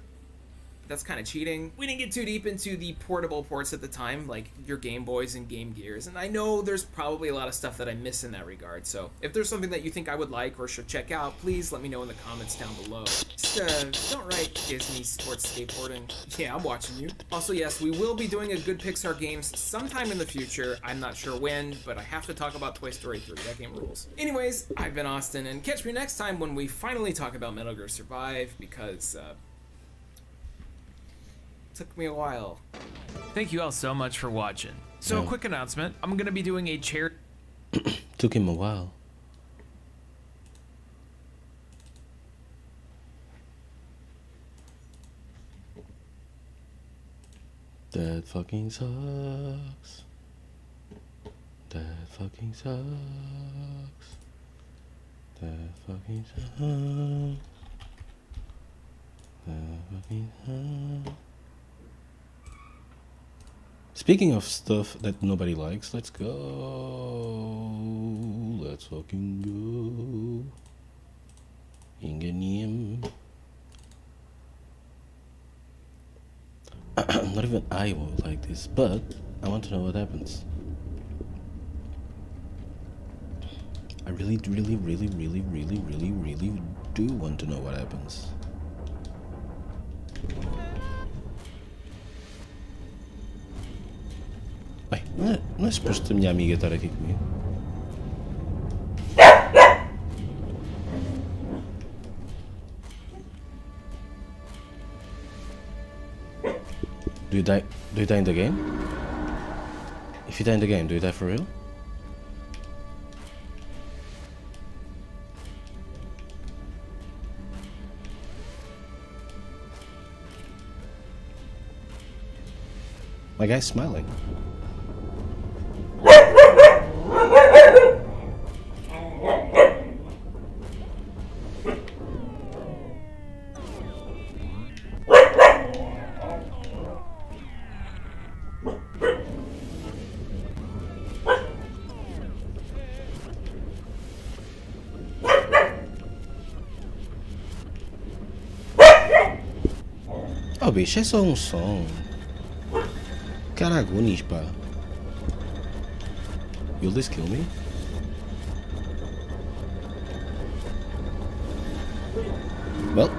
That's kind of cheating. We didn't get too deep into the portable ports at the time, like your Game Boys and Game Gears, and I know there's probably a lot of stuff that I miss in that regard, so if there's something that you think I would like or should check out, please let me know in the comments down below. Just, don't write Disney sports skateboarding. Yeah, I'm watching you. Also, yes, we will be doing a good Pixar games sometime in the future. I'm not sure when, but I have to talk about Toy Story 3. That game rules. Anyways, I've been Austin, and catch me next time when we finally talk about Metal Gear Survive, because, took me a while. Thank you all so much for watching. So a quick announcement, I'm gonna be doing a charity Took him a while. That fucking sucks. That fucking sucks. That fucking sucks. That fucking sucks. Speaking of stuff that nobody likes, let's go. Let's fucking go. Ingenium. Not even I will like this, but I want to know what happens. I really do want to know what happens. Bem, não é suposto a minha amiga estar aqui comigo. Do you die in the game? If you die in the game, do you die for real? My guy's smiling. Oh, bicho, é só um som. Caragunis, pá. Will this kill me? Well,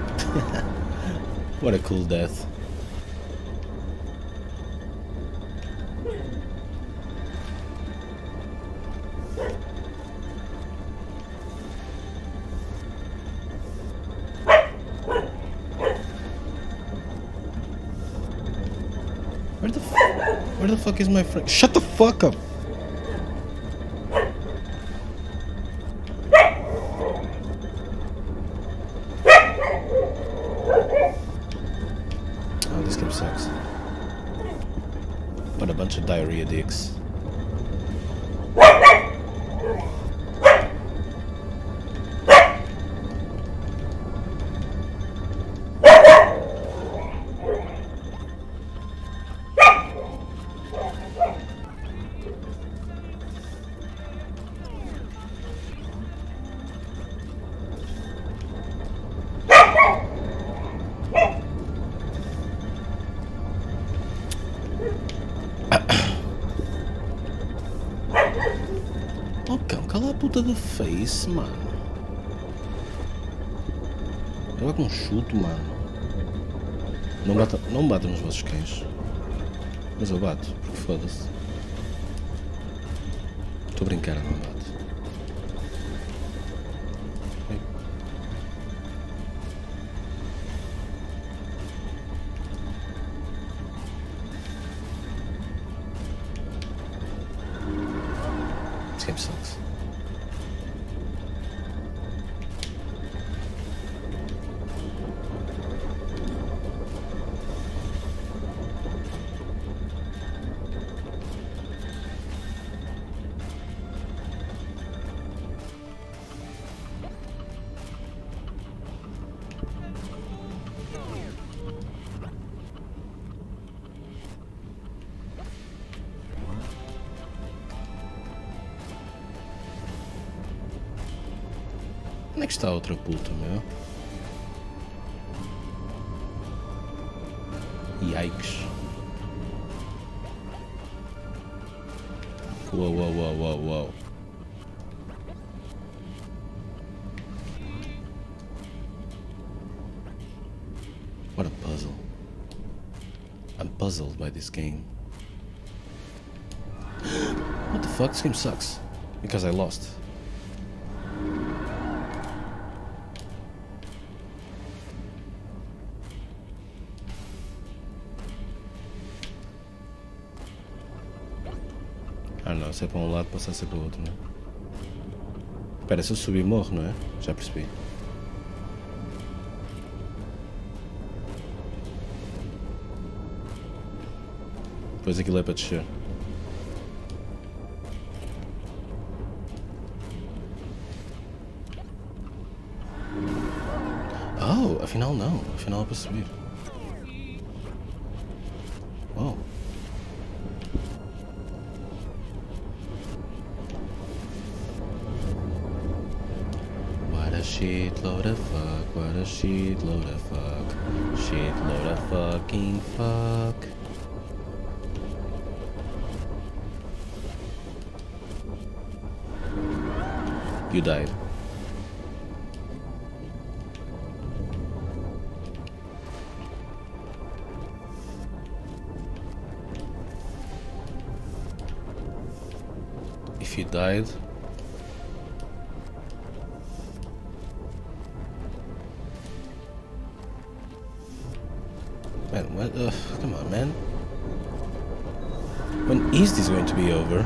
what a cool death. Where the fuck is my friend? Shut the fuck up! Oh, this game sucks. What a bunch of diarrhea dicks. Cala a puta da face, mano. Joga com um chute, mano. Não bata nos vossos cães. Mas eu bato, porque foda-se. Estou a brincar, não bato. This game sucks. Onde é que está a outra puta, meu? Yikes. Whoa. What a puzzle. I'm puzzled by this game. What the fuck? This game sucks. Because I lost. Ah não, se é para um lado, passar a ser para o outro, não é? Espera, se eu subir morro, não é? Já percebi. Depois aquilo é para descer. Oh, afinal não. Afinal é para subir. Oh. What a shitload of fuck. What a shitload of fuck. Shitload of fucking fuck. You died. If you died, man, what? Come on, man. When is this going to be over?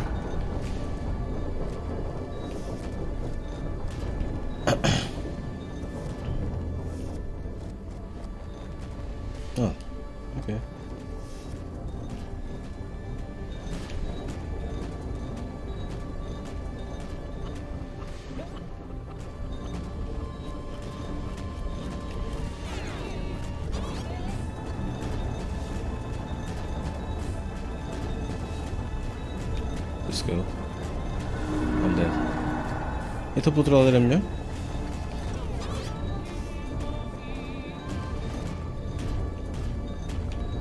Oh, okay. Let's go. I'm dead. Então para o outro lado era melhor?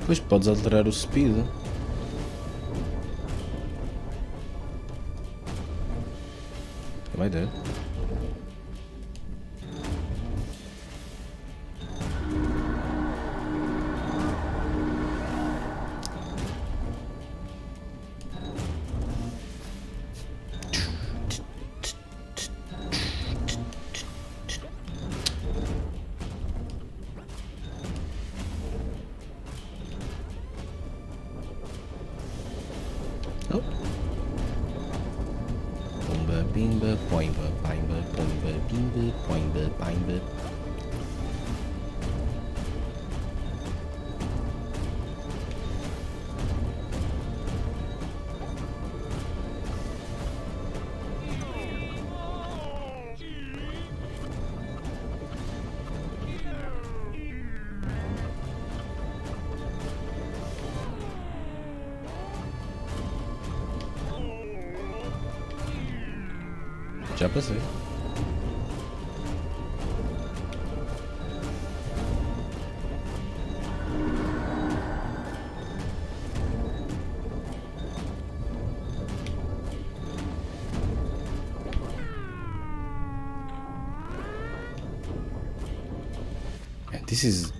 Pois podes alterar o speed. Am I dead? Bimba, poimba, paimba, pomba, bimba, poimba, paimba. Já passei. This is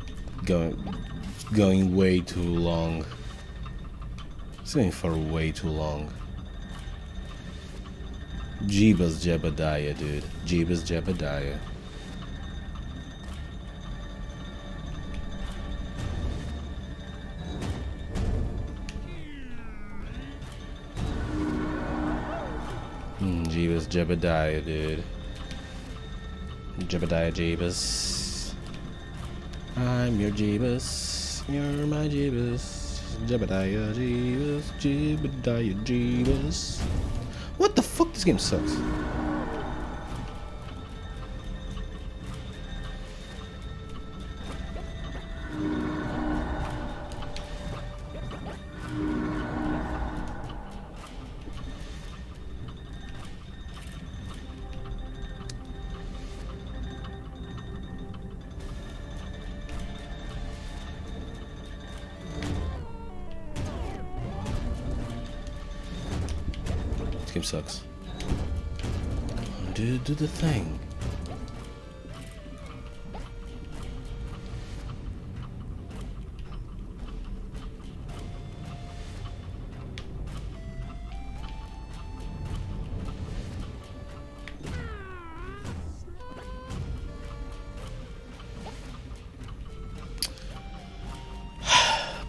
going way too long. It's going for way too long. Jeebus Jebediah, dude. Jeebus Jebediah. Jeebus Jebediah, dude. Jebediah Jeebus. I'm your Jeebus. You're my Jeebus. Jebediah Jeebus. Jebediah Jeebus. What the fuck? This game sucks. This game sucks. Come on, dude, do the thing.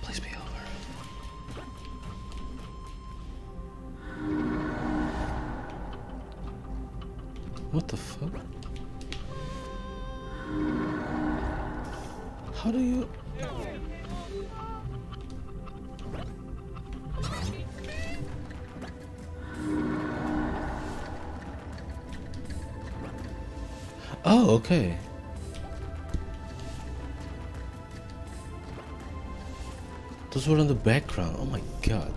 Please be over. What the fuck? How do you... Oh, okay. Those were in the background. Oh my god.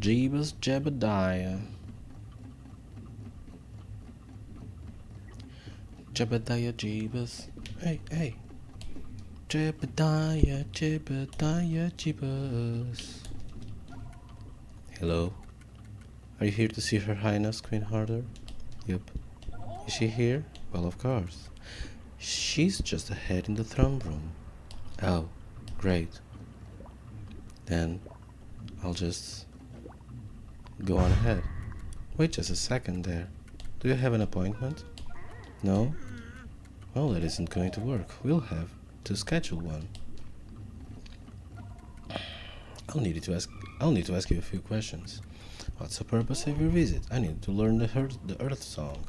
Jeebus Jebediah. Jebediah Jeebus. Hey, hey. Jebediah, Jebediah Jeebus. Hello. Are you here to see Her Highness Queen Harder? Yep. Is she here? Well, of course. She's just ahead in the throne room. Oh, great. Then I'll just go on ahead. Wait just a second there. Do you have an appointment? No? Well, that isn't going to work. We'll have to schedule one. I'll need to ask you a few questions. What's the purpose of your visit? I need to learn the Earth Song.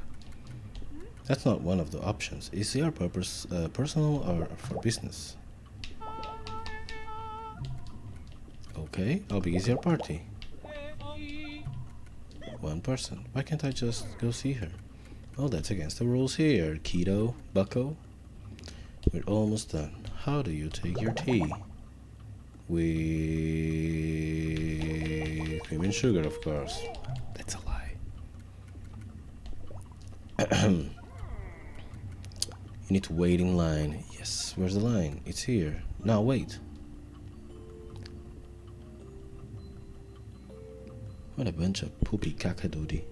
That's not one of the options. Is your purpose personal or for business? Okay, I'll be your party. One person. Why can't I just go see her? Oh, that's against the rules here, kiddo, bucko. We're almost done. How do you take your tea? With cream and sugar, of course. That's a lie. You need to wait in line. Yes, where's the line? It's here. Now wait. What a bunch of poopy cacadodi.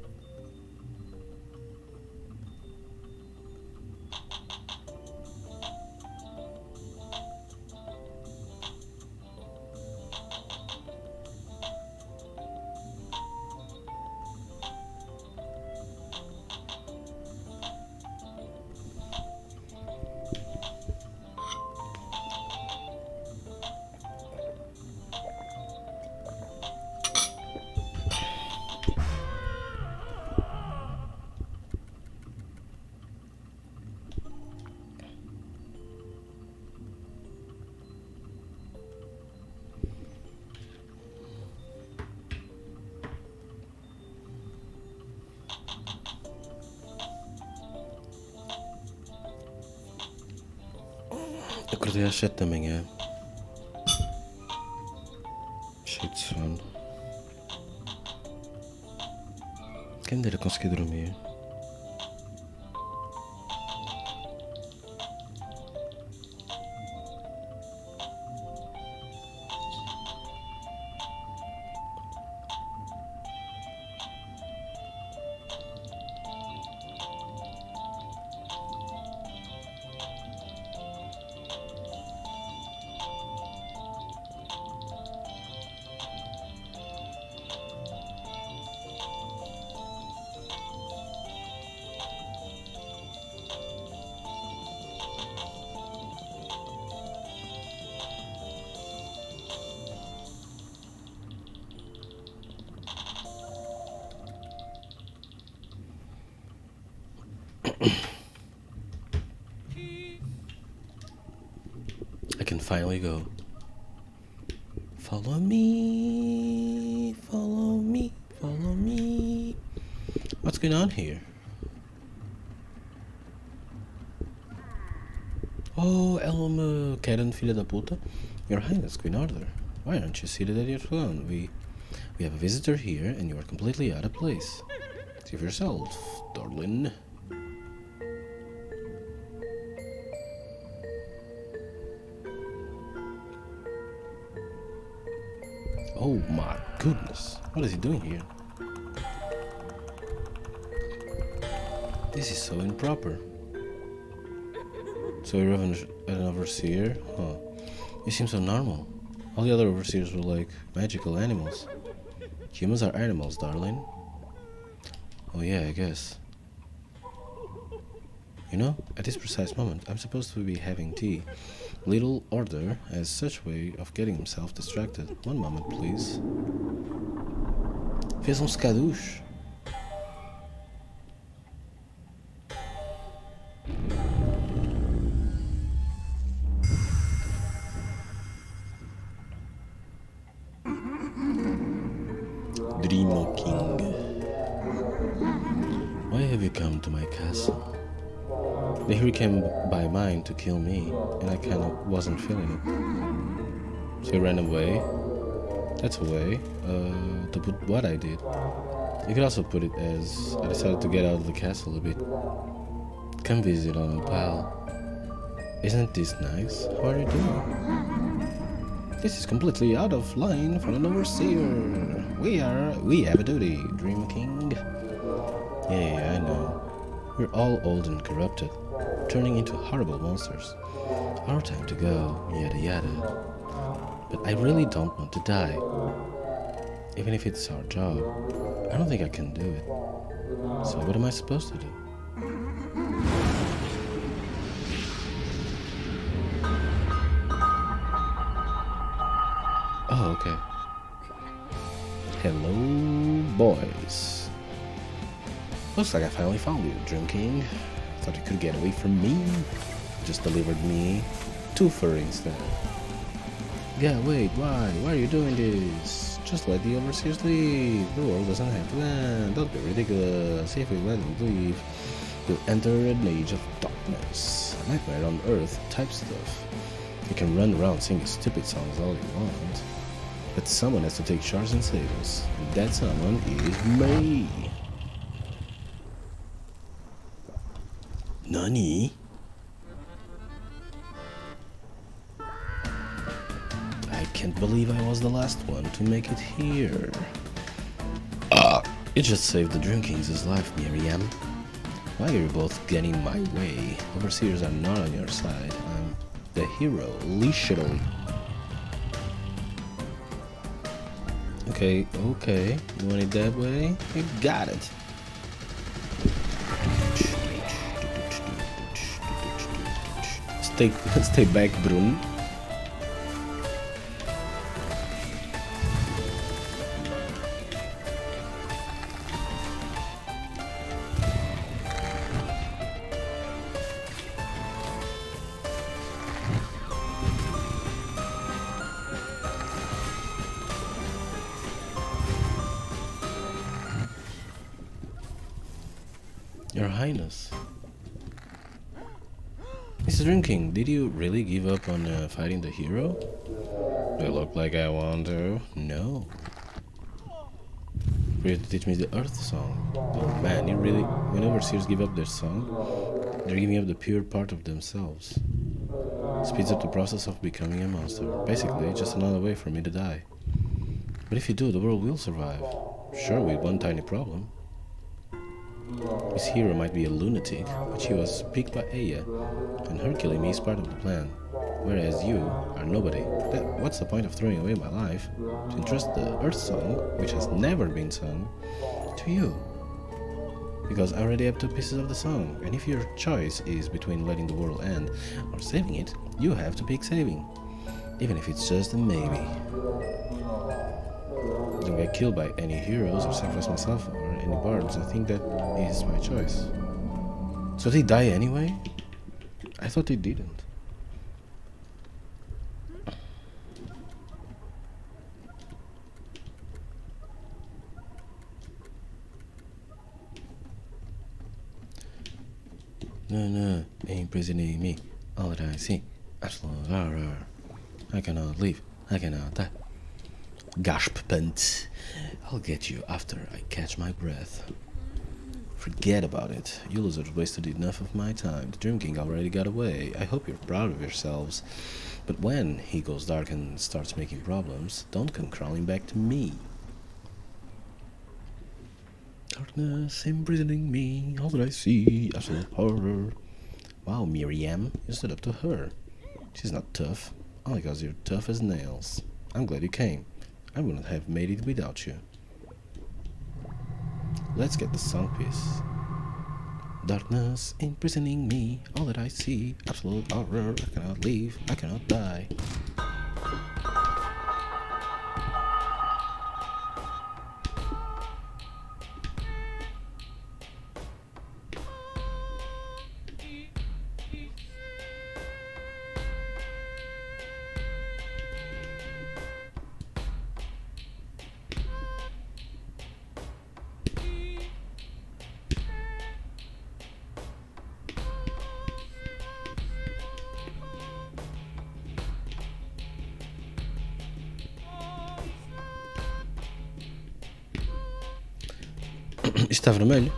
Eu acordei às 7 da manhã. Cheio de sono. Quem me dera conseguir dormir. I can finally go. Follow me, follow me, follow me. What's going on here? Oh, Elmo, Karen, filha da puta. Your Highness, Queen Arthur. Why aren't you seated at your throne? We have a visitor here, and you are completely out of place. See for yourself, darling. Oh my goodness, what is he doing here? This is so improper. So you're an overseer? Huh. You seem so normal. All the other overseers were like magical animals. Humans are animals, darling. Oh yeah, I guess. You know, at this precise moment, I'm supposed to be having tea. Little Order has such way of getting himself distracted. One moment, please. Fez escaduche. Dreamo King. Why have you come to my castle? The hero came by mine to kill me, and I kinda wasn't feeling it. So he ran away. That's a way to put what I did. You could also put it as I decided to get out of the castle a bit. Come visit on a pal. Isn't this nice? How are you doing? This is completely out of line for an overseer. We have a duty, Dream King. Yeah, I know. We're all old and corrupted, turning into horrible monsters. Our time to go, yada yada. But I really don't want to die. Even if it's our job, I don't think I can do it. So what am I supposed to do? Oh, okay. Hello, boys. Looks like I finally found you, Dream King. Thought you could get away from me. Just delivered me two fur instead. Yeah, wait, why? Why are you doing this? Just let the overseers leave. The world doesn't have to end. Don't be ridiculous. If we let them leave, we'll enter an age of darkness. A nightmare on Earth type stuff. You can run around singing stupid songs all you want, but someone has to take charge and save us. And that someone is me. Nani? I can't believe I was the last one to make it here. It just saved the Dream King's life, Miriam. Why are you both getting in my way? Overseers are not on your side. I'm the hero, literally. Okay. You want it that way? You got it. Stay back, Brun. Your Highness. Mr. Dream King, did you really give up on fighting the hero? Do I look like I want to? No. Ready to teach me the Earth song? Oh man, you really... When overseers give up their song, they're giving up the pure part of themselves. Speeds up the process of becoming a monster. Basically, just another way for me to die. But if you do, the world will survive. Sure, with one tiny problem. This hero might be a lunatic, but she was picked by Aya, and her killing me is part of the plan. Whereas you are nobody. What's the point of throwing away my life to entrust the Earth song, which has never been sung, to you? Because I already have 2 pieces of the song, and if your choice is between letting the world end or saving it, you have to pick saving, even if it's just a maybe. Don't get killed by any heroes or sacrifice myself or any bards. I think that is my choice. So they die anyway? I thought they didn't. No, imprisoning me. All that I see. Absolute horror. I cannot leave. I cannot die. Gasp, Pent. I'll get you after I catch my breath. Forget about it. You losers wasted enough of my time. The Dream King already got away. I hope you're proud of yourselves. But when he goes dark and starts making problems, don't come crawling back to me. Darkness imprisoning me. All that I see. Absolute horror. Wow, Miriam, you stood up to her. She's not tough. Only because you're tough as nails. I'm glad you came. I wouldn't have made it without you. Let's get the song piece. Darkness imprisoning me, all that I see, absolute horror, I cannot leave, I cannot die. Está vermelho.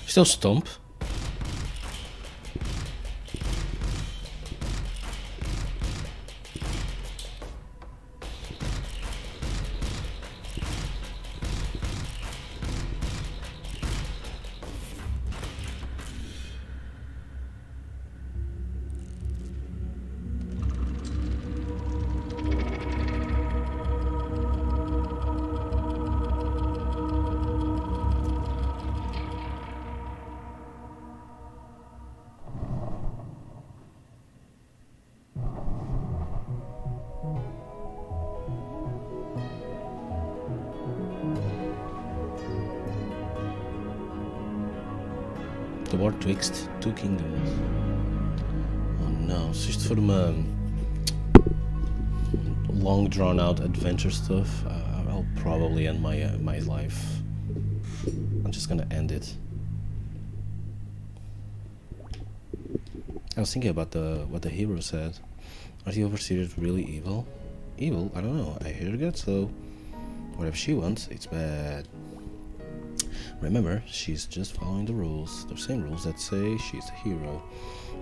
Still stomp. The war twixt two kingdoms. Oh no, se isto for uma long drawn out adventure stuff, I'll probably end my life. I'm just gonna end it. I was thinking about what the hero said. Are the overseers really evil? Evil? I don't know. I hear that, so whatever she wants, it's bad. Remember, she's just following the rules, the same rules that say she's the hero.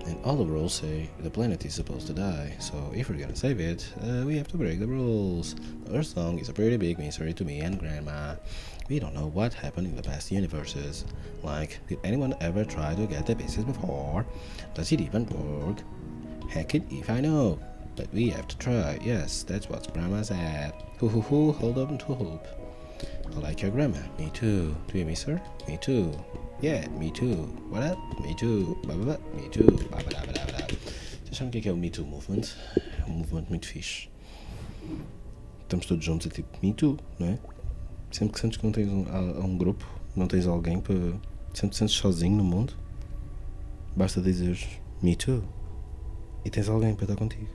And all the rules say the planet is supposed to die, so if we're gonna save it, we have to break the rules. The Earth song is a pretty big mystery to me and Grandma. We don't know what happened in the past universes. Like, did anyone ever try to get the pieces before? Does it even work? Heck it if I know. But we have to try. Yes, that's what Grandma said. Hoo, hold on to hope. I like your grandma. Me too. Do you miss her? Me too. Yeah, me too. What up? Me too. Me too. Vocês sabem o que é o Me Too Movement? É um movimento muito fixe. Estamos todos juntos, é tipo Me Too, não é? Sempre que sentes que não tens um grupo, não tens alguém para... Sempre te sentes sozinho no mundo. Basta dizeres me too e tens alguém para estar contigo.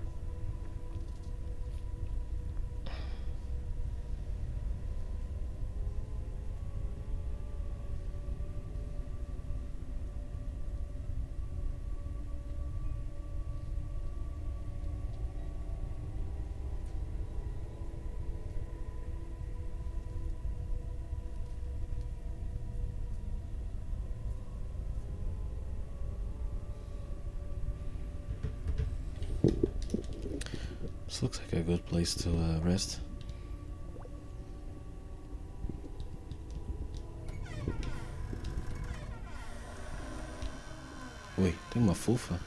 This looks like a good place to rest. Ui, tem uma fofa.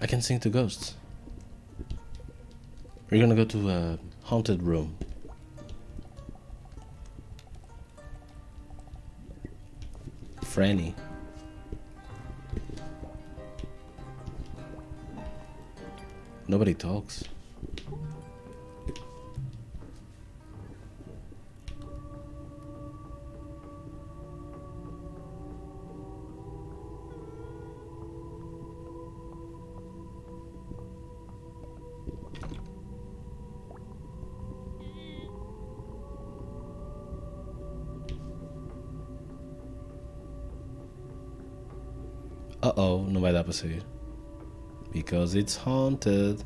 I can sing to ghosts. We're gonna go to a haunted room. Franny. Nobody talks. Uh-oh, não vai dar para sair. Because it's haunted.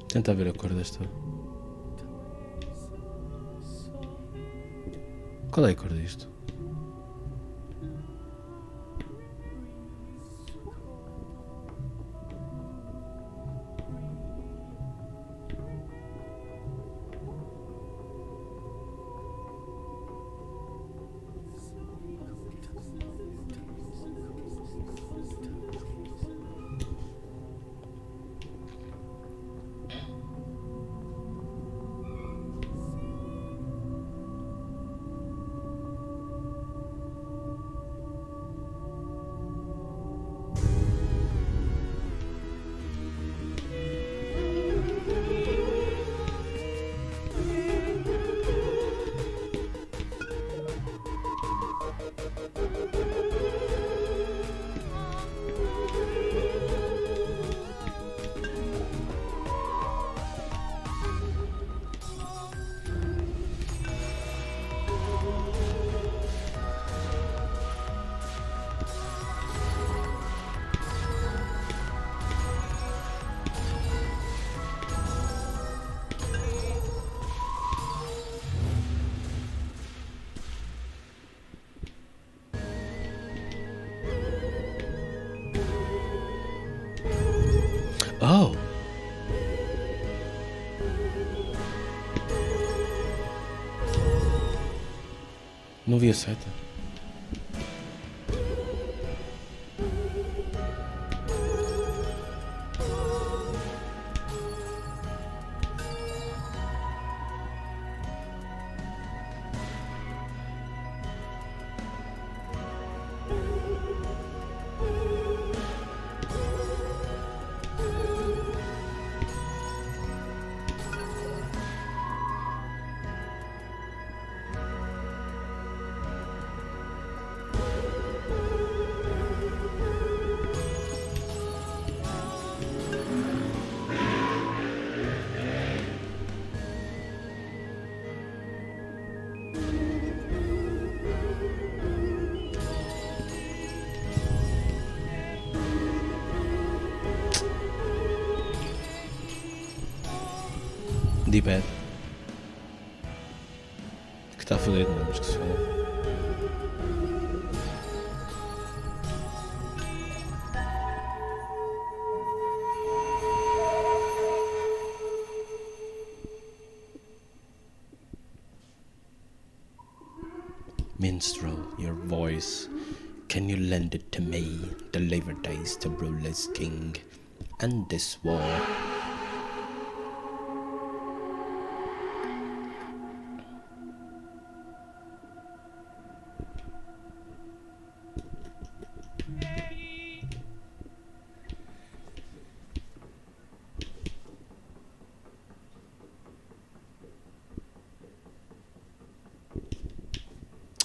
Tenta ver a cor desta. Qual é a cor disto? Oh! Não vi a seta. D-pad. Que está fodido, não lembro que se fala. Minstrel, your voice, can you lend it to me? Deliver dice to ruleless king, and this war.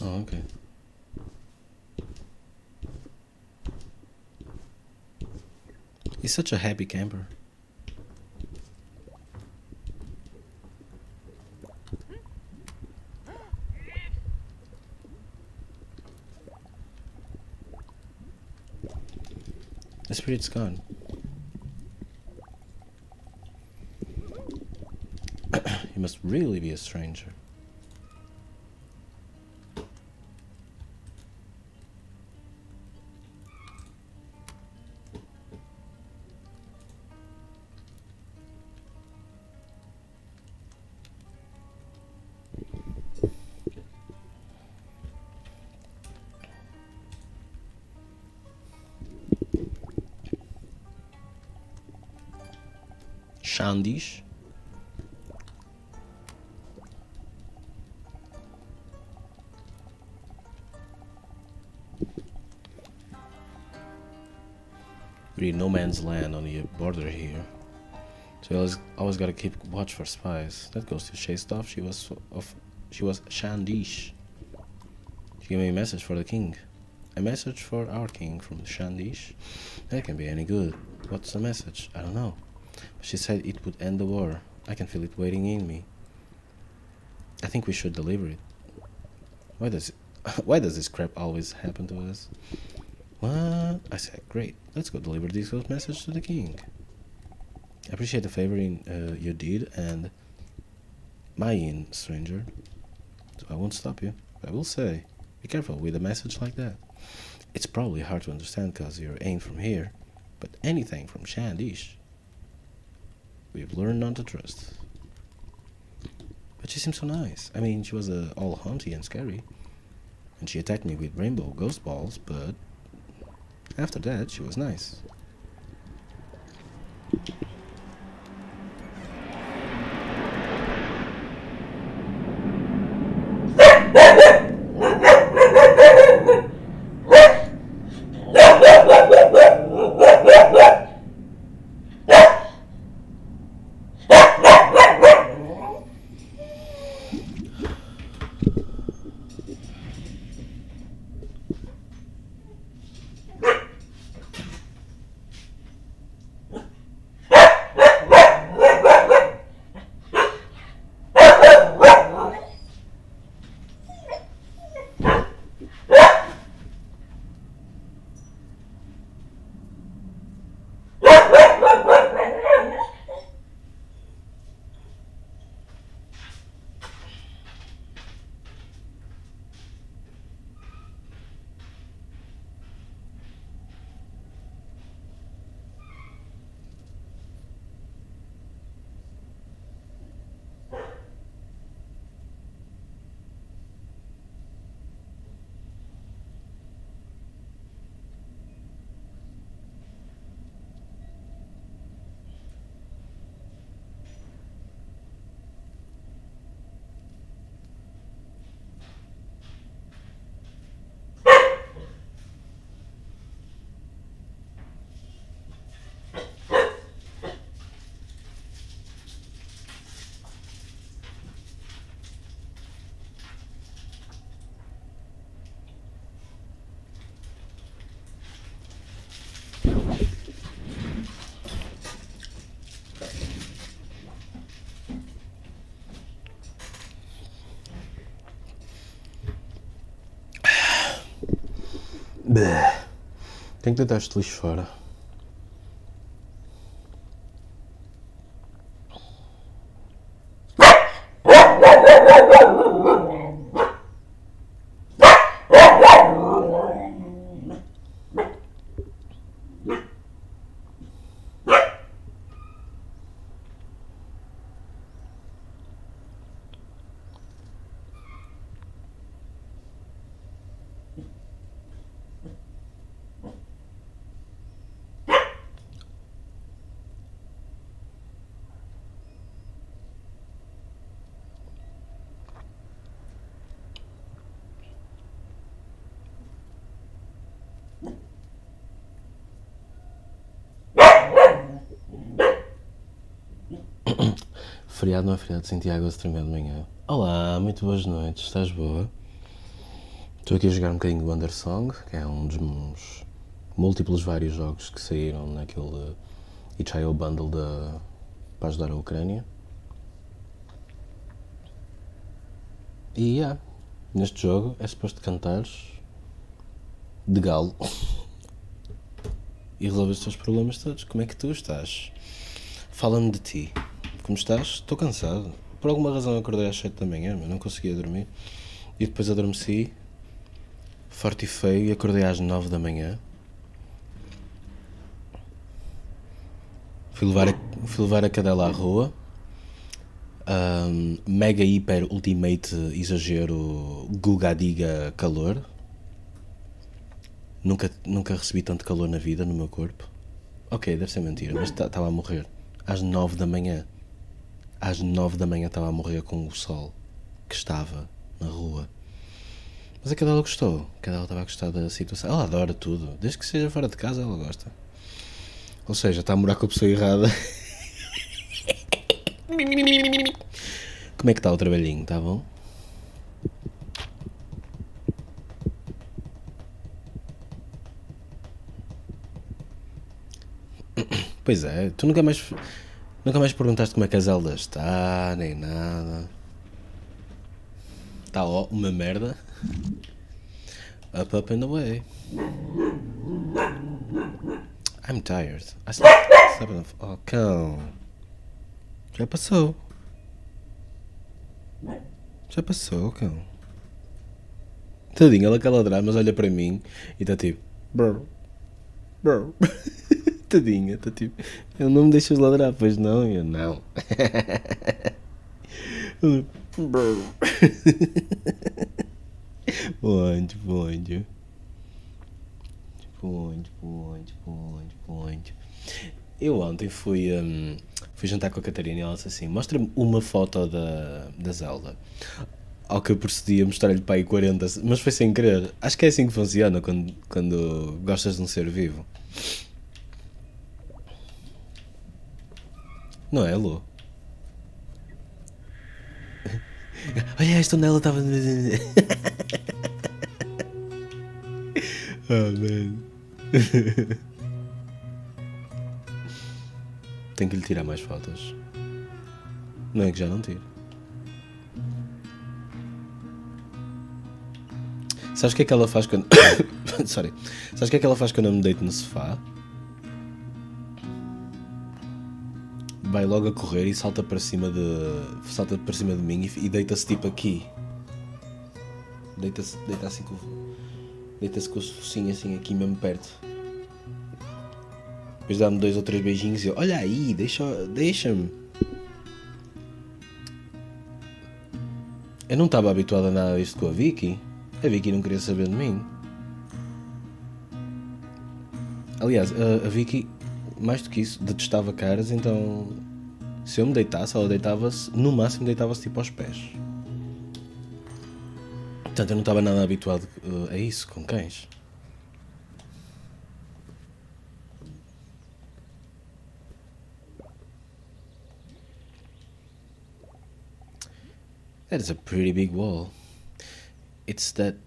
Oh, okay. He's such a happy camper. The spirit's gone. He must really be a stranger. Shandish. Really no man's land on the border here. So you always gotta keep watch for spies. That goes to chased off. She was Shandish. She gave me a message for the king. A message for our king from Shandish. That can be any good. What's the message? I don't know. But she said it would end the war. I can feel it waiting in me. I think we should deliver it. Why does this crap always happen to us? What? I said, great. Let's go deliver this ghost message to the king. I appreciate the favor you did and my stranger. So I won't stop you. I will say, be careful with a message like that. It's probably hard to understand because you're ain't from here, but anything from Shandish, we've learned not to trust. But she seems so nice. I mean, she was all haunty and scary, and she attacked me with rainbow ghost balls, but after that, she was nice. Bleh. Tenho que deitar este lixo fora. Feriado não é feriado, Santiago, se tremendo de manhã. Olá, muito boas noites, estás boa? Estou aqui a jogar um bocadinho do Undersong, que é um dos múltiplos vários jogos que saíram naquele itch.io bundle para ajudar a Ucrânia. E neste jogo é suposto cantares de galo e resolver os teus problemas todos. Como é que tu estás? Fala-me de ti. Como estás? Estou cansado. Por alguma razão acordei às 7 da manhã, mas não conseguia dormir. E depois adormeci, forte e feio, e acordei às 9 da manhã. Fui levar a cadela à rua. Mega hiper ultimate exagero Guga-diga calor. Nunca recebi tanto calor na vida no meu corpo. Ok, deve ser mentira, mas estava a morrer. Às 9 da manhã. Às 9 da manhã estava a morrer com o sol que estava na rua. Mas a cadela gostou. A cadela estava a gostar da situação. Ela adora tudo. Desde que seja fora de casa, ela gosta. Ou seja, está a morar com a pessoa errada. Como é que está o trabalhinho? Está bom? Pois é, tu nunca mais perguntaste como é que a Zelda está, nem nada. Está uma merda. Up and away. I'm tired. I slept enough. Oh, cão. Já passou. Já passou, cão. Tadinha, ela quer ladrar, mas olha para mim e está tipo... Brr. Brr. Tadinha, está tipo... Eu não me deixas ladrar, pois não? Eu não. Brr. Ponte. Eu ontem fui jantar com a Catarina e ela disse assim: mostra-me uma foto da Zelda. Ao que eu procedi a mostrar-lhe para aí 40, mas foi sem querer. Acho que é assim que funciona quando gostas de um ser vivo. Não é, Lu? Olha esta onde ela estava. Oh, man. Tenho que lhe tirar mais fotos. Não é que já não tiro. Sabes o que é que ela faz quando... Sorry. Sabes o que é que ela faz quando eu me deito no sofá? Vai logo a correr e salta para cima de mim e deita-se tipo aqui. Deita-se assim deita-se com o focinho assim aqui mesmo perto. Depois dá-me 2 ou 3 beijinhos e eu, olha aí, deixa-me. Eu não estava habituado a nada disto com a Vicky. A Vicky não queria saber de mim. Aliás, a Vicky, mais do que isso, detestava caras, então se eu me deitasse, ela deitava-se, no máximo deitava-se tipo aos pés. Portanto, eu não estava nada habituado a isso com cães. That is a pretty big wall. Is that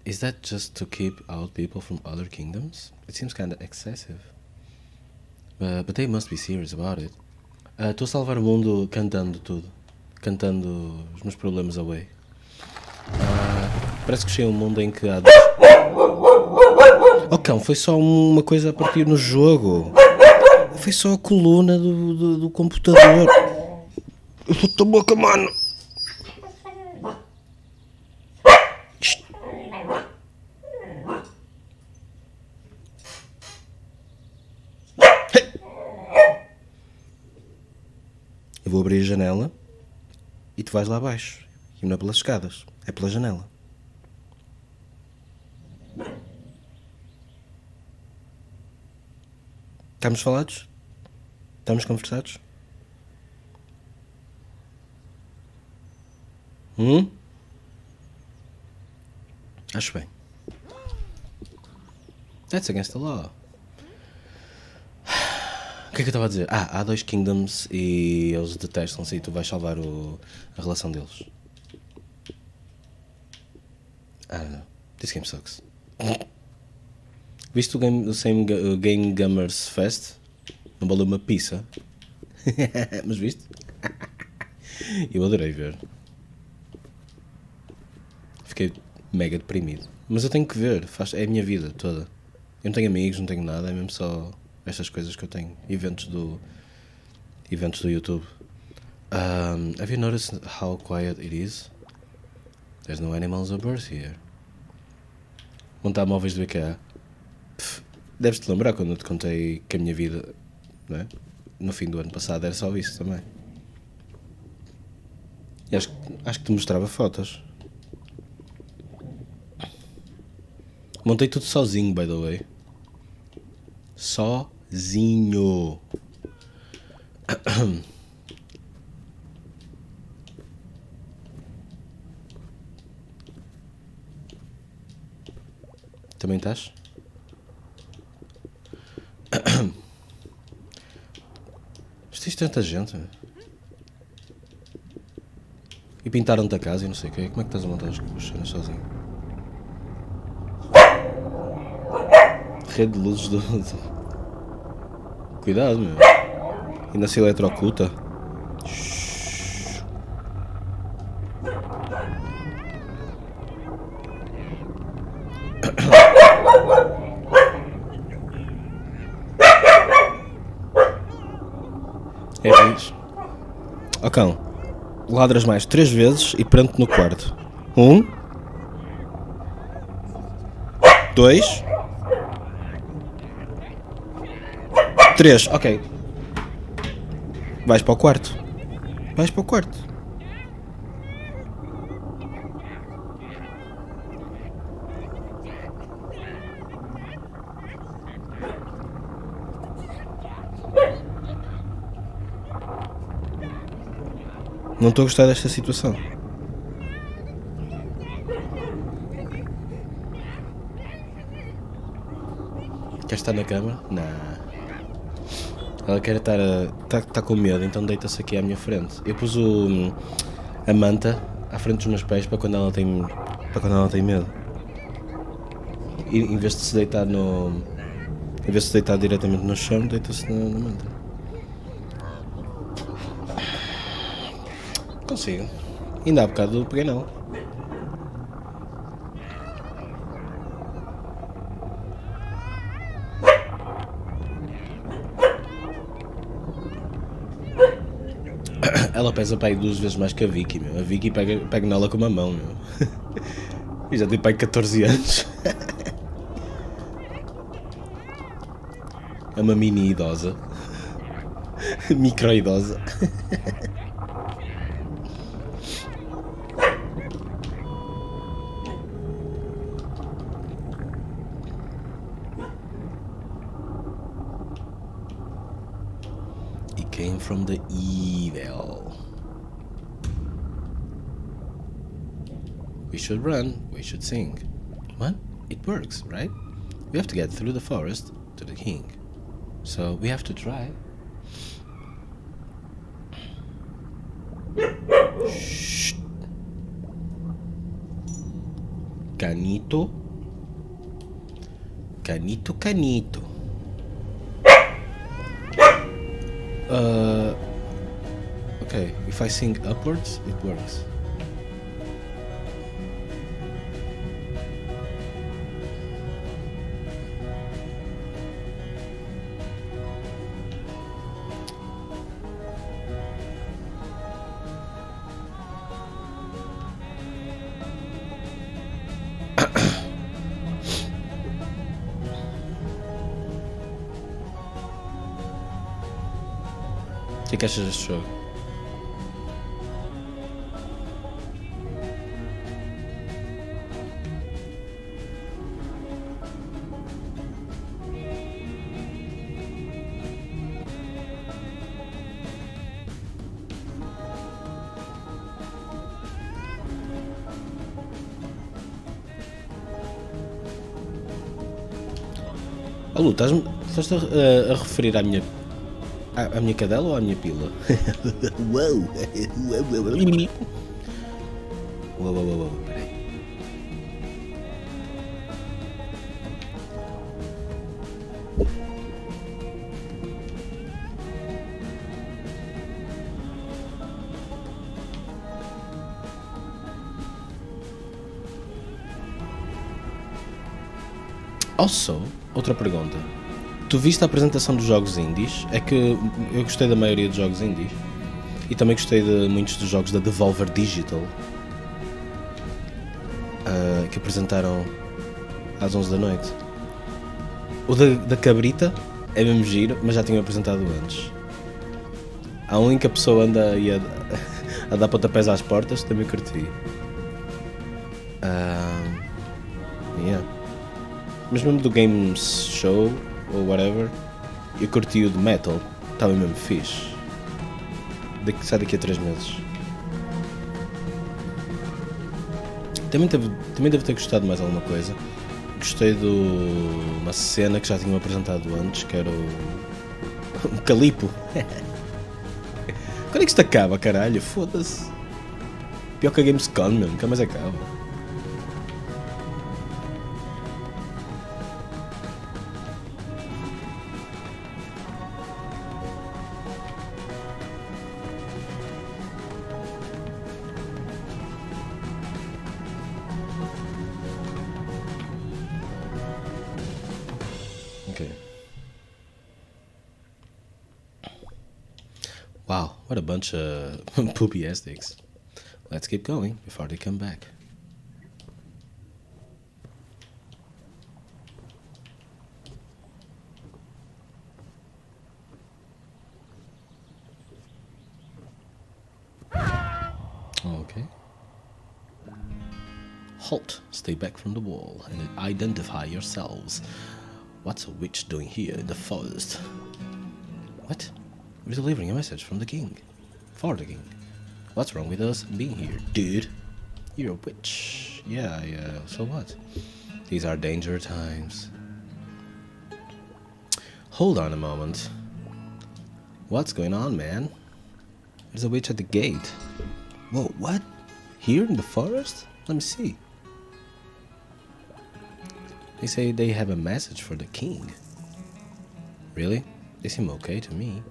just to keep out people from other kingdoms? It seems kinda excessive. But they must be serious about it. Estou a salvar o mundo cantando tudo. Cantando os meus problemas away. Parece que cheguei a um mundo em que há... Oh cão, foi só uma coisa a partir no jogo. Foi só a coluna do computador. Puta boca, mano! Eu vou abrir a janela e tu vais lá abaixo. E não é pelas escadas, é pela janela. Estamos falados? Estamos conversados? Acho bem. That's against the law. O que é que eu estava a dizer? Há 2 Kingdoms e eles detestam-se e tu vais salvar a relação deles. Não. This game sucks. Viste o Game Gummers Fest? Não valeu uma pizza. Mas viste? Eu adorei ver. Fiquei mega deprimido. Mas eu tenho que ver, é a minha vida toda. Eu não tenho amigos, não tenho nada, é mesmo só estas coisas que eu tenho. Eventos do YouTube. Have you noticed how quiet it is? There's no animals or birds here. Montar móveis de BKA. Deves-te lembrar quando eu te contei que a minha vida, não é? No fim do ano passado era só isso também. E acho que te mostrava fotos. Montei tudo sozinho, by the way. Sozinho. Também estás? Viste tanta gente? E pintaram-te a casa e não sei o quê. Como é que estás a montar as cenas sozinho? Rede de luzes do... Cuidado, meu. Ainda se eletrocuta. É isso. Ó cão, ladras mais 3 vezes e prende-te no quarto. 1 2 3, ok. Vais para o quarto. Vais para o quarto. Não estou a gostar desta situação. Quer estar na cama? Não. Ela quer estar tá com medo, então deita-se aqui à minha frente. Eu pus a manta à frente dos meus pés para quando ela tem medo. E em vez de se deitar diretamente no chão, deita-se na manta. Consigo. Ainda há bocado peguei nela. Ela pesa para aí 2 vezes mais que a Vicky, meu. A Vicky pega nela com uma mão, meu. Eu já tenho para aí 14 anos. É uma mini idosa. Micro idosa. It came from the evil. We should run, we should sing. What? It works, right? We have to get through the forest to the king. So we have to try. Shh. Canito. Canito, canito. Okay, if I sing upwards, it works. O que achas deste jogo? Oh, Lu, estás-te a referir à minha A minha cadela ou a minha pila? Uou! Uou, peraí. Also, outra pergunta. Tu viste a apresentação dos jogos indies? É que eu gostei da maioria dos jogos indies. E também gostei de muitos dos jogos da Devolver Digital. Que apresentaram às 11 da noite. O da cabrita é mesmo giro, mas já tinham apresentado antes. A única pessoa anda aí a dar pontapés às portas, também curti. Yeah. Mas mesmo do Games Show ou whatever, eu curti o do Metal, estava mesmo fixe. Sai daqui a 3 meses. Também devo ter gostado de mais alguma coisa. Gostei de uma cena que já tinham apresentado antes, que era o Calipo. Quando é que isto acaba, caralho? Foda-se. Pior que a Gamescom, meu, nunca mais acaba. Wow, what a bunch of poopy astics. Let's keep going before they come back. Okay. Halt. Stay back from the wall and identify yourselves. What's a witch doing here in the forest? What? We're delivering a message from the king. For the king. What's wrong with us being here, dude? You're a witch. Yeah, so what? These are danger times. Hold on a moment. What's going on, man? There's a witch at the gate. Whoa, what? Here in the forest? Let me see. They say they have a message for the king. Really? They seem okay to me.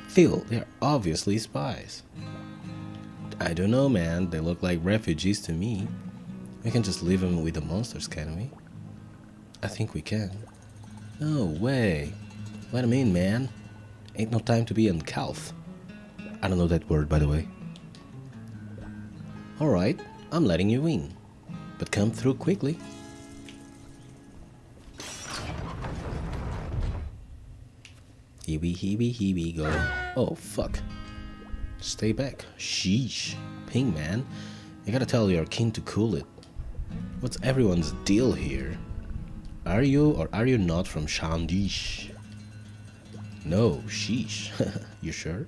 Phil, they're obviously spies. I don't know, man. They look like refugees to me. We can just leave them with the monsters, can we? I think we can. No way. Let them in, man. Ain't no time to be on calf. I don't know that word, by the way. Alright, I'm letting you in. But come through quickly. Here we go. Oh, fuck. Stay back. Sheesh. Ping, man. You gotta tell your king to cool it. What's everyone's deal here? Are you or are you not from Shandish? No, sheesh. You sure?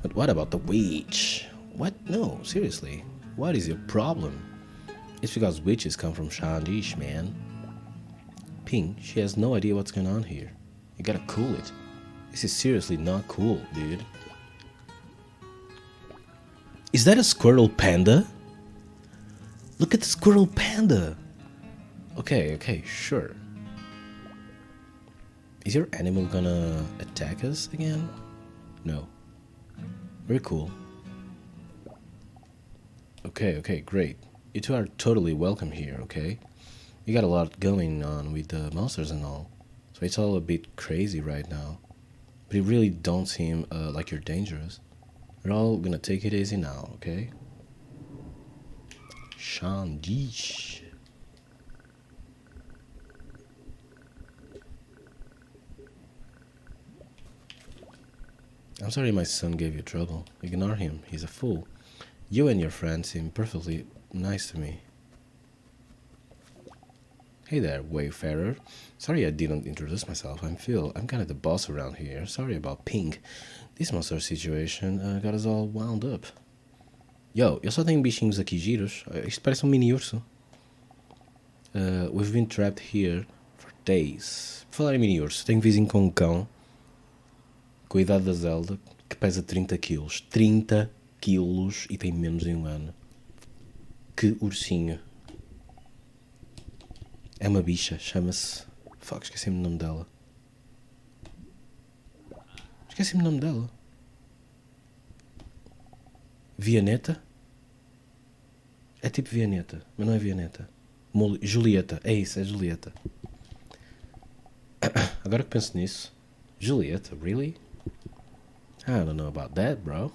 But what about the witch? What? No, seriously. What is your problem? It's because witches come from Shandish, man. Ping, she has no idea what's going on here. You gotta cool it. This is seriously not cool, dude. Is that a squirrel panda? Look at the squirrel panda. Okay, sure. Is your animal gonna attack us again? No. Very cool. Okay, great. You two are totally welcome here, okay? You got a lot going on with the monsters and all, so it's all a bit crazy right now. But you really don't seem like you're dangerous. We're all gonna take it easy now, okay? Shandish. I'm sorry my son gave you trouble. Ignore him, he's a fool. You and your friend seem perfectly nice to me. Hey there, Wayfarer. Sorry I didn't introduce myself. I'm Phil. I'm kind of the boss around here. Sorry about Pink. This monster situation got us all wound up. Yo, eu só tenho bichinhos aqui giros. Isto parece mini urso. We've been trapped here for days. Por falar em mini urso, tenho vizinho com um cão com a idade da Zelda, que pesa 30 quilos. 30 quilos e tem menos de um ano. Que ursinho. É uma bicha, chama-se... Fuck, esqueci-me o nome dela. Esqueci-me o nome dela. Vianeta? É tipo Vianeta, mas não é Vianeta. Julieta, é isso, é Julieta. Agora que penso nisso, Julieta, really? I don't know about that, bro.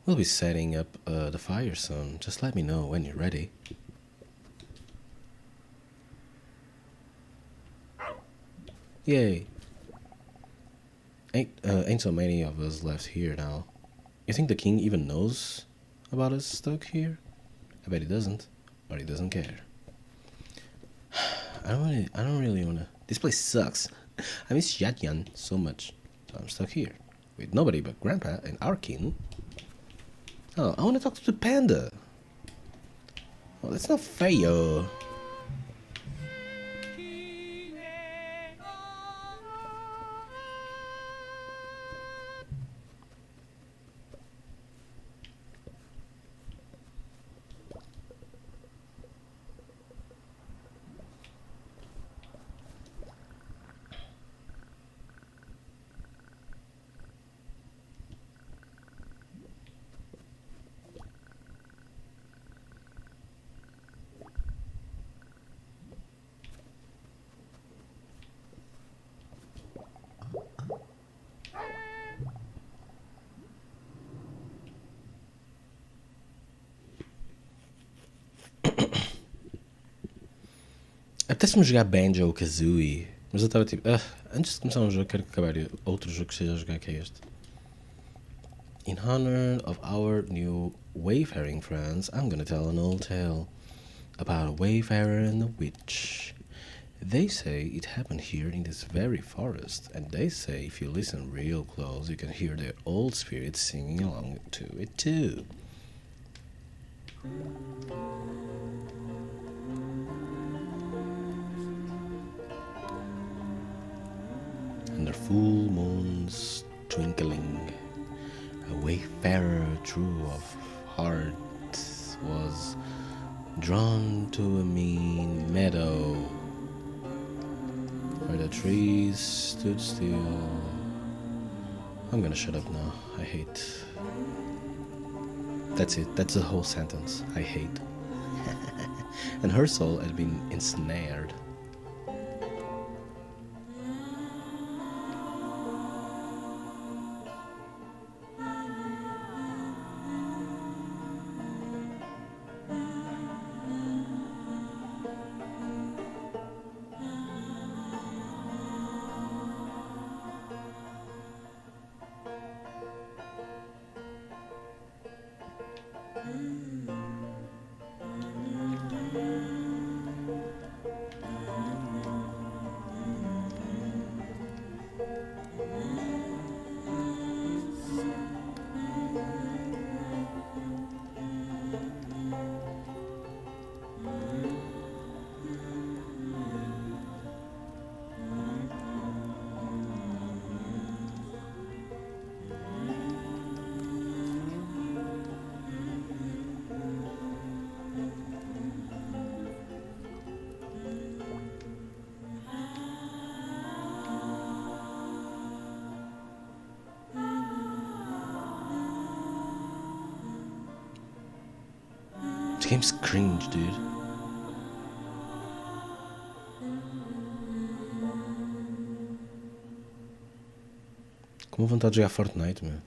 We'll be setting up the fire soon. Just let me know when you're ready. Yay. Ain't so many of us left here now. You think the king even knows about us stuck here? I bet he doesn't, or he doesn't care. I don't really wanna. This place sucks. I miss Yatyan so much. So I'm stuck here with nobody but Grandpa and our king. Oh, I wanna talk to the panda. Oh, that's not fair. Apetece-me jogar Banjo-Kazooie, mas eu estava tipo, antes de começar um jogo quero acabar outro jogo que esteja a jogar, que é este. In honor of our new wayfaring friends, I'm gonna tell an old tale about a wayfarer and a witch. They say it happened here in this very forest, and they say if you listen real close, you can hear their old spirits singing along to it too. Under full moons twinkling, a wayfarer true of heart was drawn to a mean meadow where the trees stood still. I'm gonna shut up now. I hate. That's it. That's the whole sentence. I hate. And her soul had been ensnared. This game's cringe, dude. Com vontade de jogar Fortnite, meu.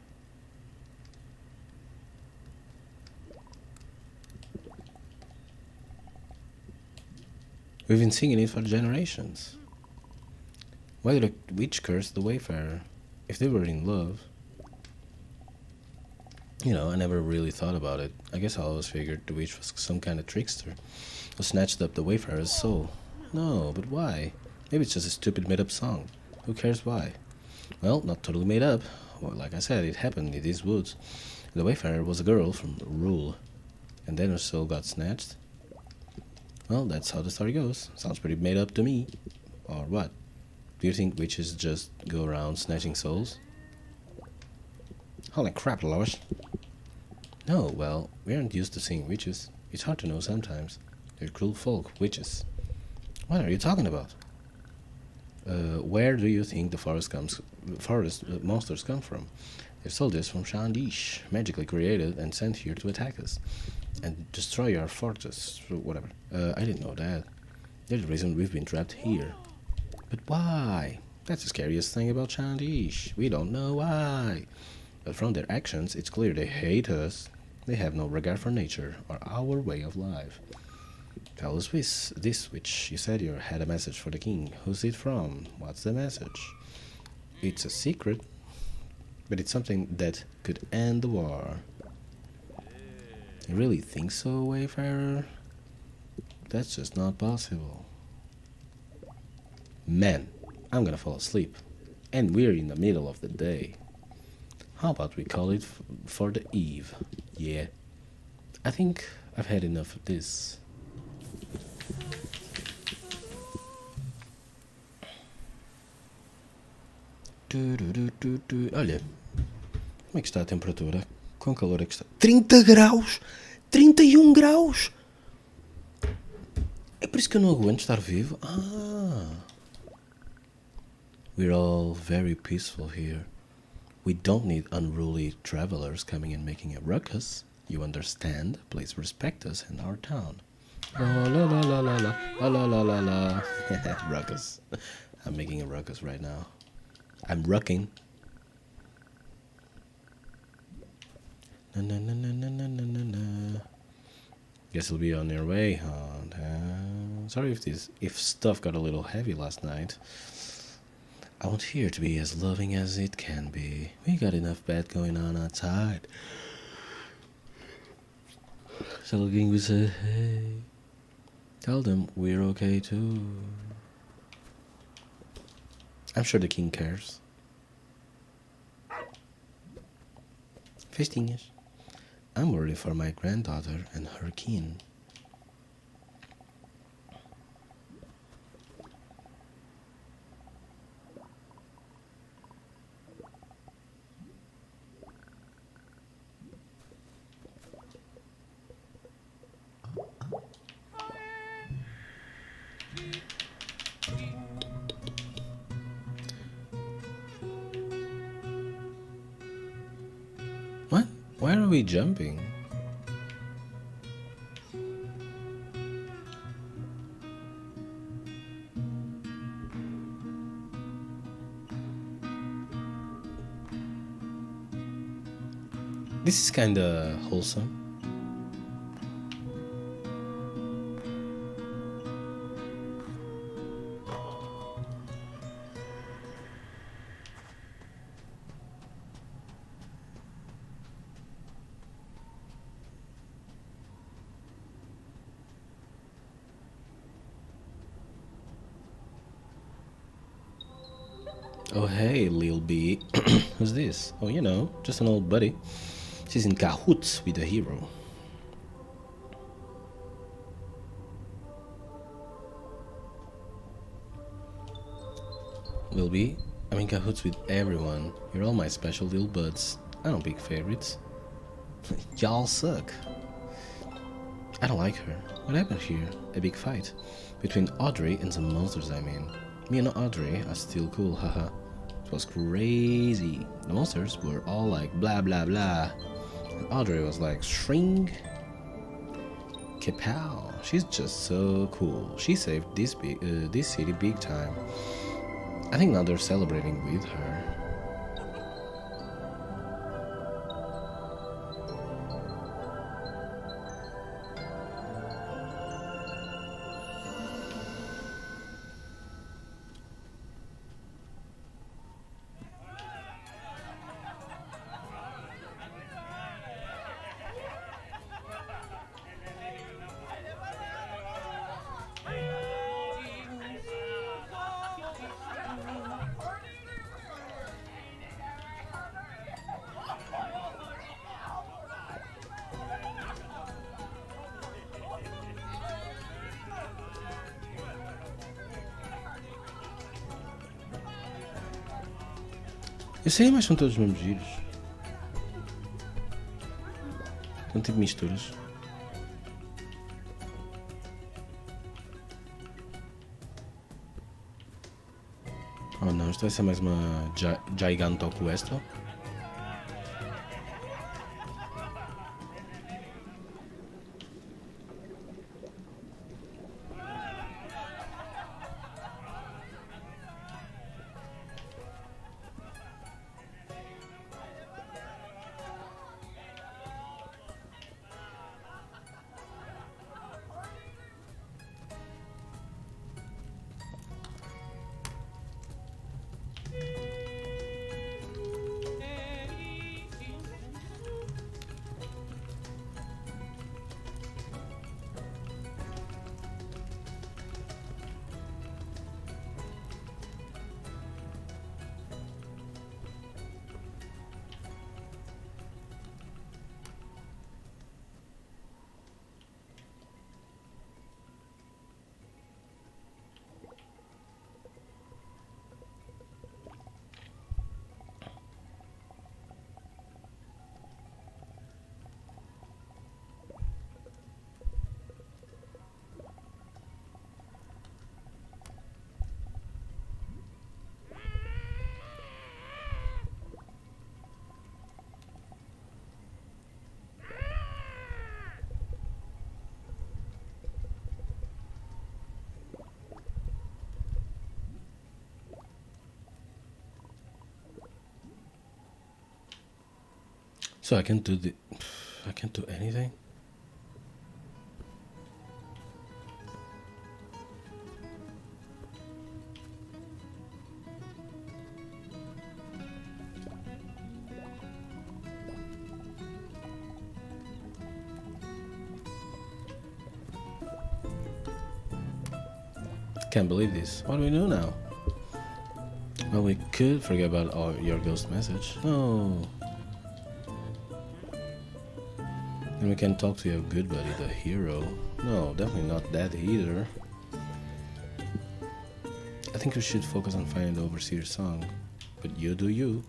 We've been singing it for generations. Why did a witch curse the wayfarer? If they were in love... You know, I never really thought about it. I guess I always figured the witch was some kind of trickster who snatched up the wayfarer's soul. No, but why? Maybe it's just a stupid made-up song. Who cares why? Well, not totally made up. Well, like I said, it happened in these woods. The wayfarer was a girl from Rule, and then her soul got snatched. Well, that's how the story goes. Sounds pretty made up to me. Or what? Do you think witches just go around snatching souls? Holy crap, Lois. No, well, we aren't used to seeing witches. It's hard to know sometimes. They're cruel folk, witches. What are you talking about? Where do you think the forest monsters come from? They're soldiers from Shandish, magically created and sent here to attack us and destroy our fortress, whatever. I didn't know that. They're the reason we've been trapped here. But why? That's the scariest thing about Shandish. We don't know why. But from their actions, it's clear they hate us. They have no regard for nature or our way of life. Tell us this witch. You said you had a message for the king. Who's it from? What's the message? It's a secret, but it's something that could end the war. You really think so, Wayfarer? That's just not possible. Man, I'm gonna fall asleep. And we're in the middle of the day. How about we call it for the eve? Yeah. I think I've had enough of this. Olha, como é que está a temperatura? Quão calor é que está? 30 graus! 31 graus! É por isso que eu não aguento estar vivo? We're all very peaceful here. We don't need unruly travelers coming and making a ruckus. You understand? Please respect us and our town. La la la la la la la la la la. Ruckus. I'm making a ruckus right now. I'm rucking. Na na na na na na na na na. Guess we'll be on your way, huh? Sorry if stuff got a little heavy last night. I want here to be as loving as it can be. We got enough bad going on outside. So the king would say, hey, tell them we're okay too. I'm sure the king cares. Festinhas. I'm worried for my granddaughter and her kin. What? Why are we jumping? This is kinda wholesome. Oh hey, Lil B. Who's this? Oh, you know, just an old buddy. She's in cahoots with the hero. Lil B, I'm in cahoots with everyone. You're all my special little buds. I don't pick favorites. Y'all suck. I don't like her. What happened here? A big fight. Between Audrey and some monsters, I mean. Me and Audrey are still cool, haha. It was crazy. The monsters were all like blah blah blah. And Audrey was like shring. Kapow. She's just so cool. She saved this city big time. I think now they're celebrating with her. Eu sei, mas são todos os mesmos giros. São tipo misturas. Oh não, isto vai ser mais uma Giganto Quest. So I can't do I can't do anything? Can't believe this. What do we do now? Well, we could forget about your ghost message. No. And we can talk to your good buddy, the hero. No, definitely not that either. I think we should focus on finding the Overseer's song. But you do you.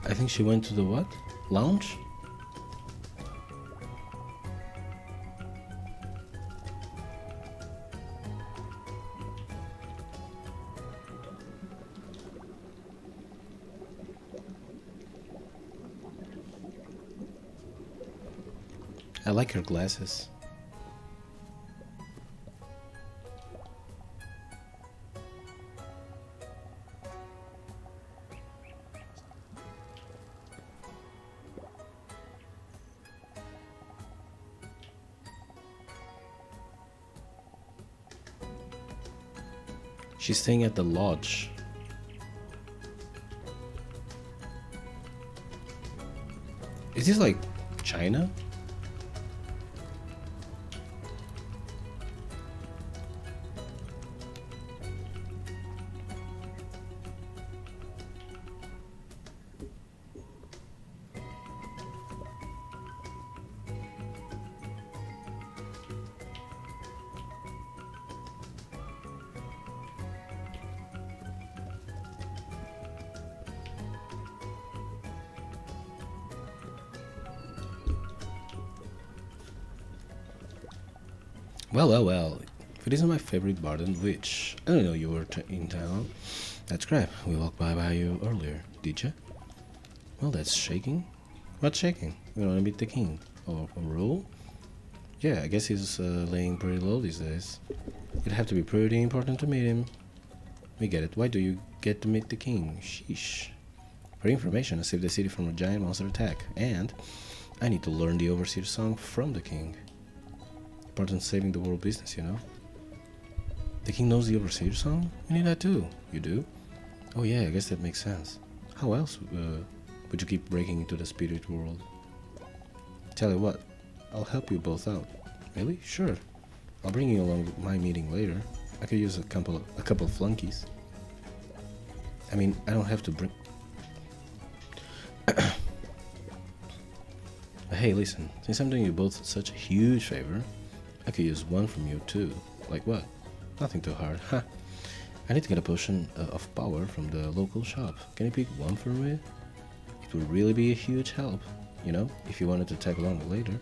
I think she went to the what? Lounge? I like her glasses. She's staying at the lodge. Is this like China? Well, if it isn't my favorite Barden, which I don't know you were in town. That's crap. We walked by you earlier, did you? Well, that's shaking. What's shaking? We want to beat the king. Or rule? Yeah, I guess he's laying pretty low these days. It'd have to be pretty important to meet him. We get it. Why do you get to meet the king? Sheesh. For information, I saved the city from a giant monster attack, and I need to learn the Overseer song from the king. Important saving the world business, you know? The king knows the Overseer song? We need that too. You do? Oh yeah, I guess that makes sense. How else would you keep breaking into the spirit world? Tell you what, I'll help you both out. Really? Sure. I'll bring you along to my meeting later. I could use a couple of flunkies. I mean, I don't have to bring... Hey, listen, since I'm doing you both such a huge favor, I could use one from you too. Like what? Nothing too hard. Ha! I need to get a potion of power from the local shop. Can you pick one for me? It would really be a huge help, you know, if you wanted to tag along later.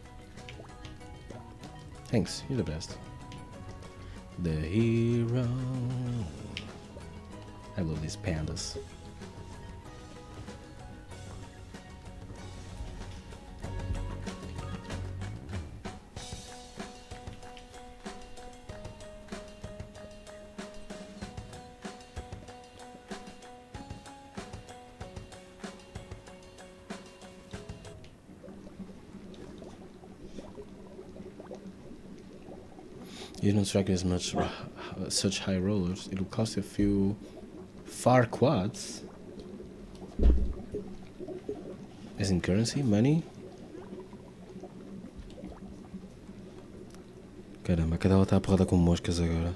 Thanks, you're the best. The hero. I love these pandas. You don't strike as much such high rollers. It will cost you a few far quads. As in currency, money. Caramba, a cadela está porrada com moscas agora.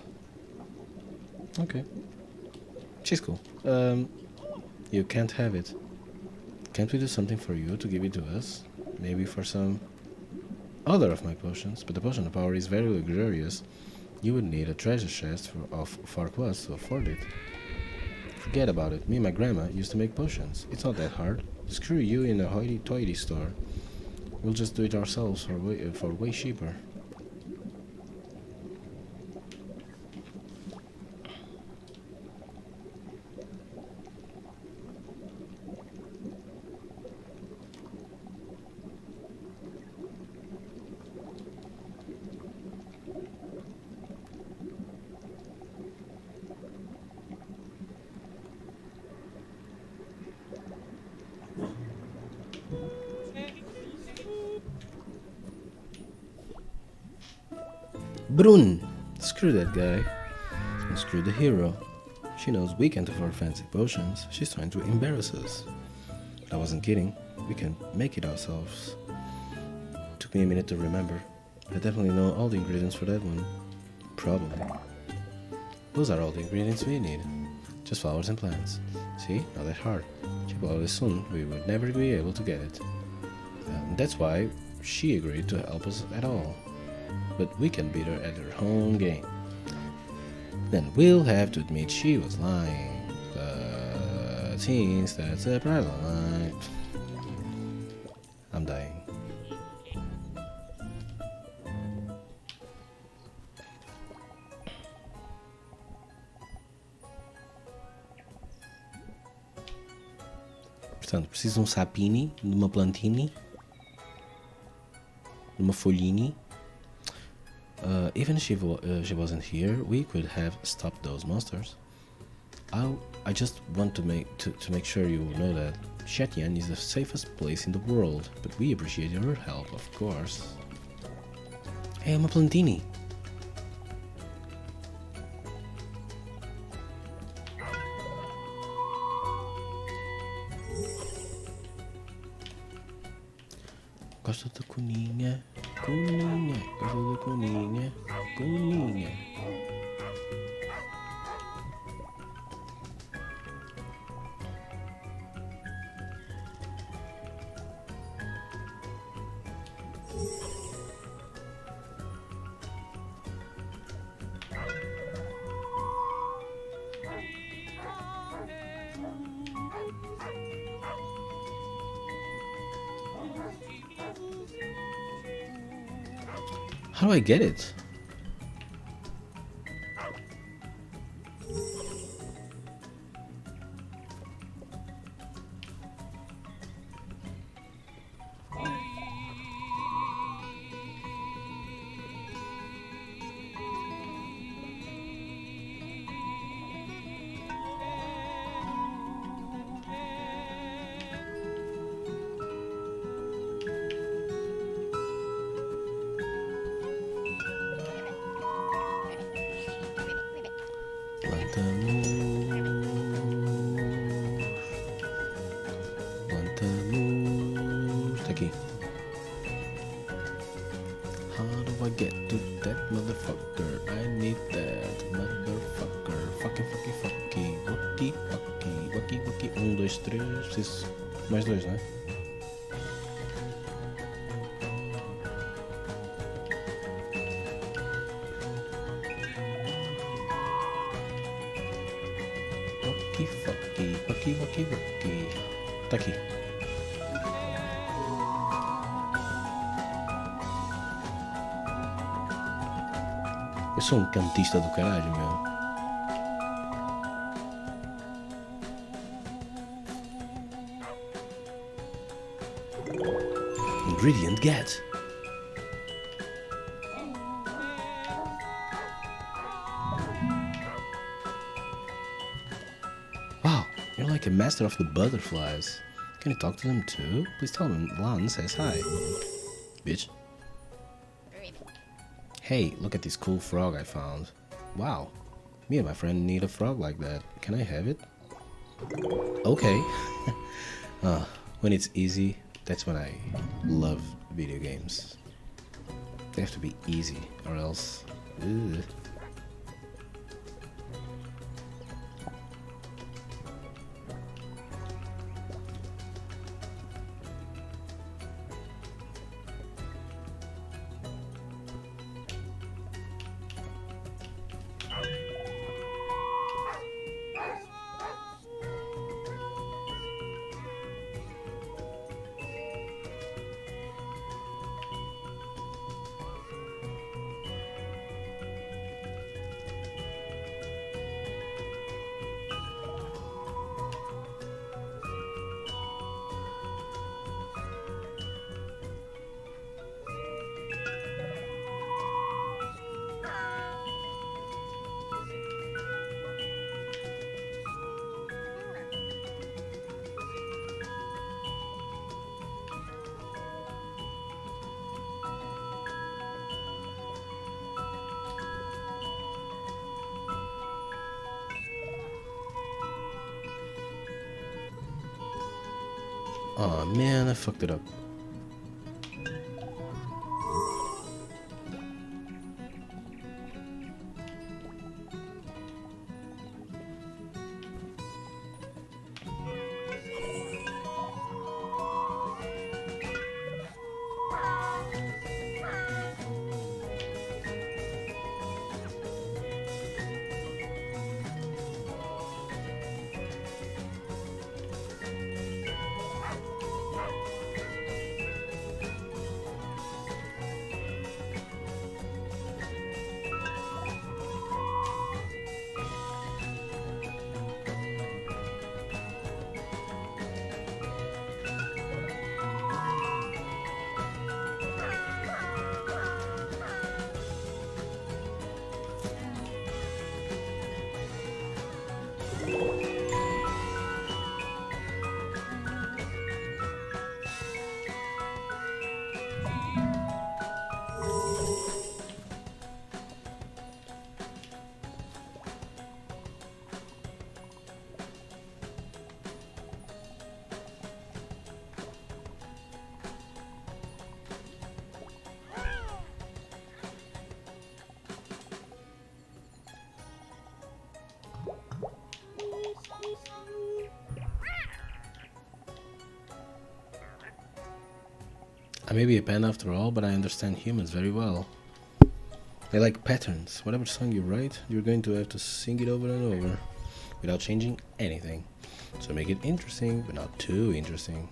Okay. She's cool. You can't have it. Can't we do something for you to give it to us? Maybe for some other of my potions, but the potion of power is very luxurious. You would need a treasure chest of Farquaad to afford it. Forget about it. Me and my grandma used to make potions. It's not that hard. Screw you in a hoity-toity store. We'll just do it ourselves for way cheaper. Brun! Screw that guy. And screw the hero. She knows we can't afford fancy potions. She's trying to embarrass us. But I wasn't kidding. We can make it ourselves. Took me a minute to remember. I definitely know all the ingredients for that one. Probably. Those are all the ingredients we need. Just flowers and plants. See? Not that hard. She probably soon we would never be able to get it. And that's why she agreed to help us at all. But we can beat her at her own game. Then we'll have to admit she was lying. But since that's a private line, I'm dying. Portanto, preciso de um sapini, de uma plantini, de uma folhini. Even if she wasn't here, we could have stopped those monsters. I just want to make sure you know that Shetian is the safest place in the world, but we appreciate your help, of course. Hey, I'm a plantini. Gosto da coninha, coninha, gosto da coninha, coninha. How do I get it? Fucky. How do I get to that motherfucker? I need that motherfucker. Fucky, fucky, fucky. Wucky, fucky. Wucky, wucky. 1, 2, 3. Preciso. Mais 2, né? Wucky, fucky. Wucky, wucky, wucky. Tá aqui. Eu sou um cantista do caralho, meu. Ingredient get. Wow, you're like a master of the butterflies. Can you talk to them too? Please tell them Lan says hi. Bitch. Hey, look at this cool frog I found. Wow, me and my friend need a frog like that. Can I have it? Okay. When it's easy, that's when I love video games. They have to be easy, or else... Ugh. Aw, man, I fucked it up. I may be a pen after all, but I understand humans very well. They like patterns. Whatever song you write, you're going to have to sing it over and over without changing anything. So make it interesting, but not too interesting.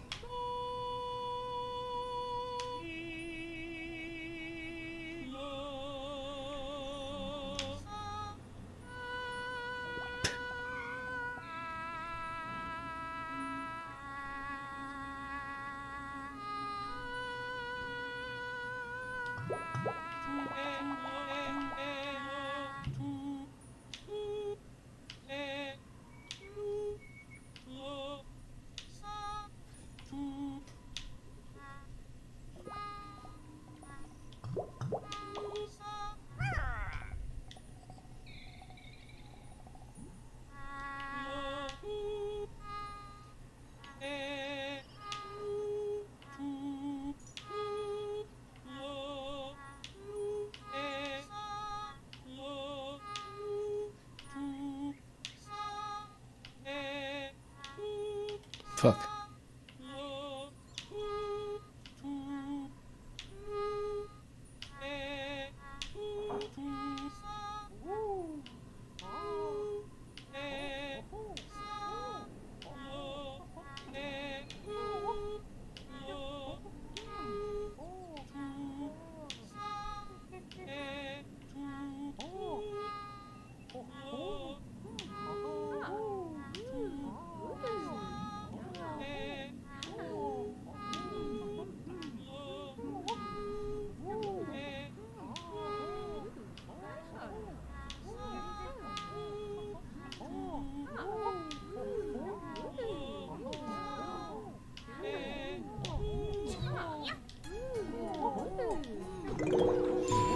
Fuck.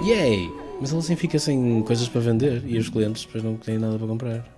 Yay! Mas ele assim fica sem coisas para vender e os clientes depois não têm nada para comprar.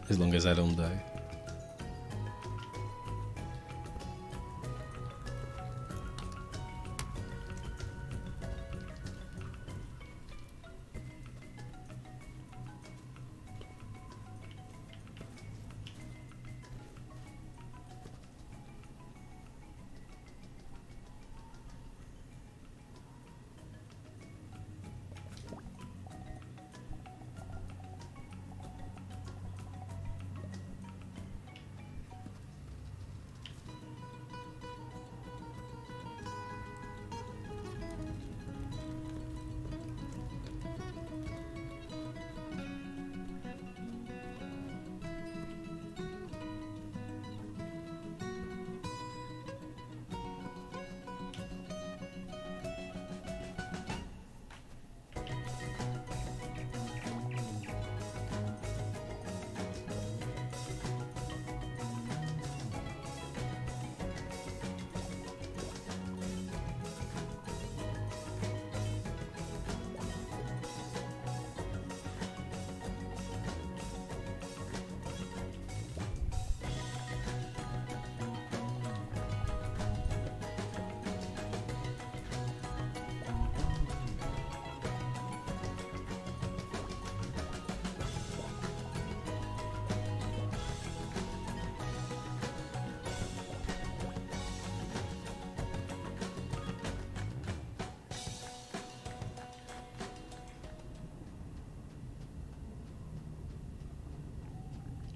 As long as I don't die.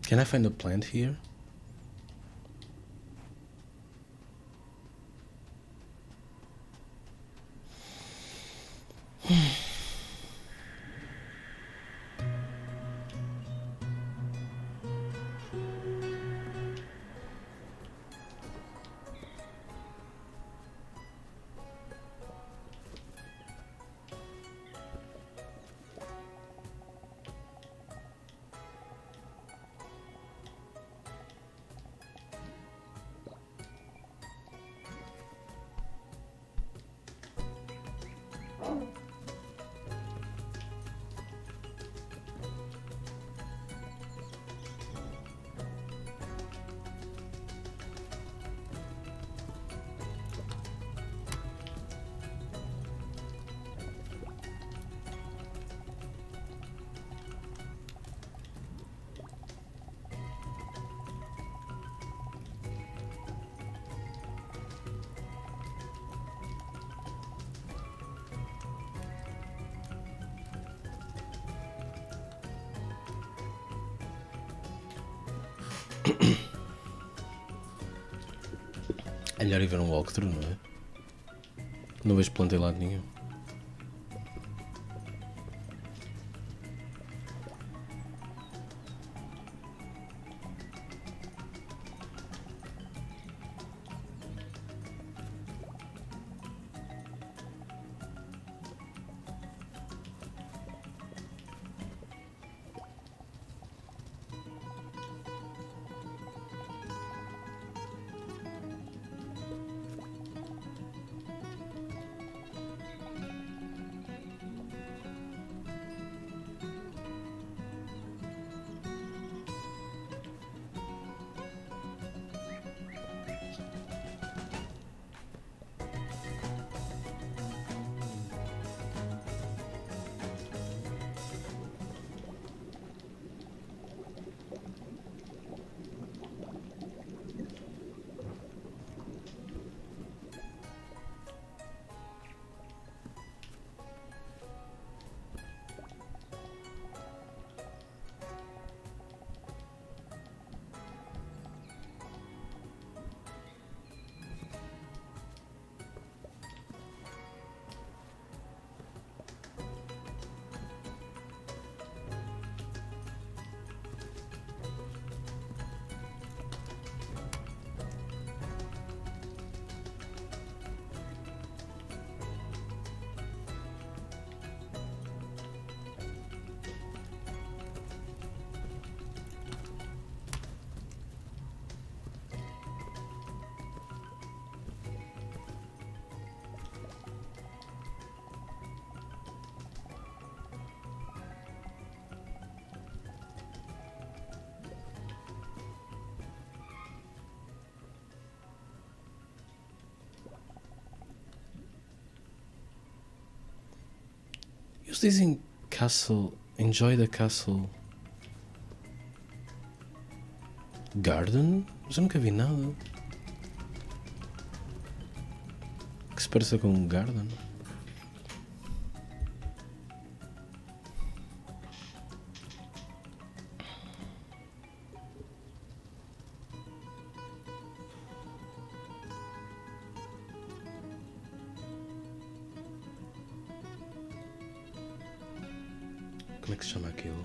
Can I find a plant here? É melhor ir ver um walkthrough, não é? Não vejo planta em lado nenhum. Eles dizem castle, enjoy the castle garden? Mas eu nunca vi nada que se pareça com um garden. Como é que se chama aquilo?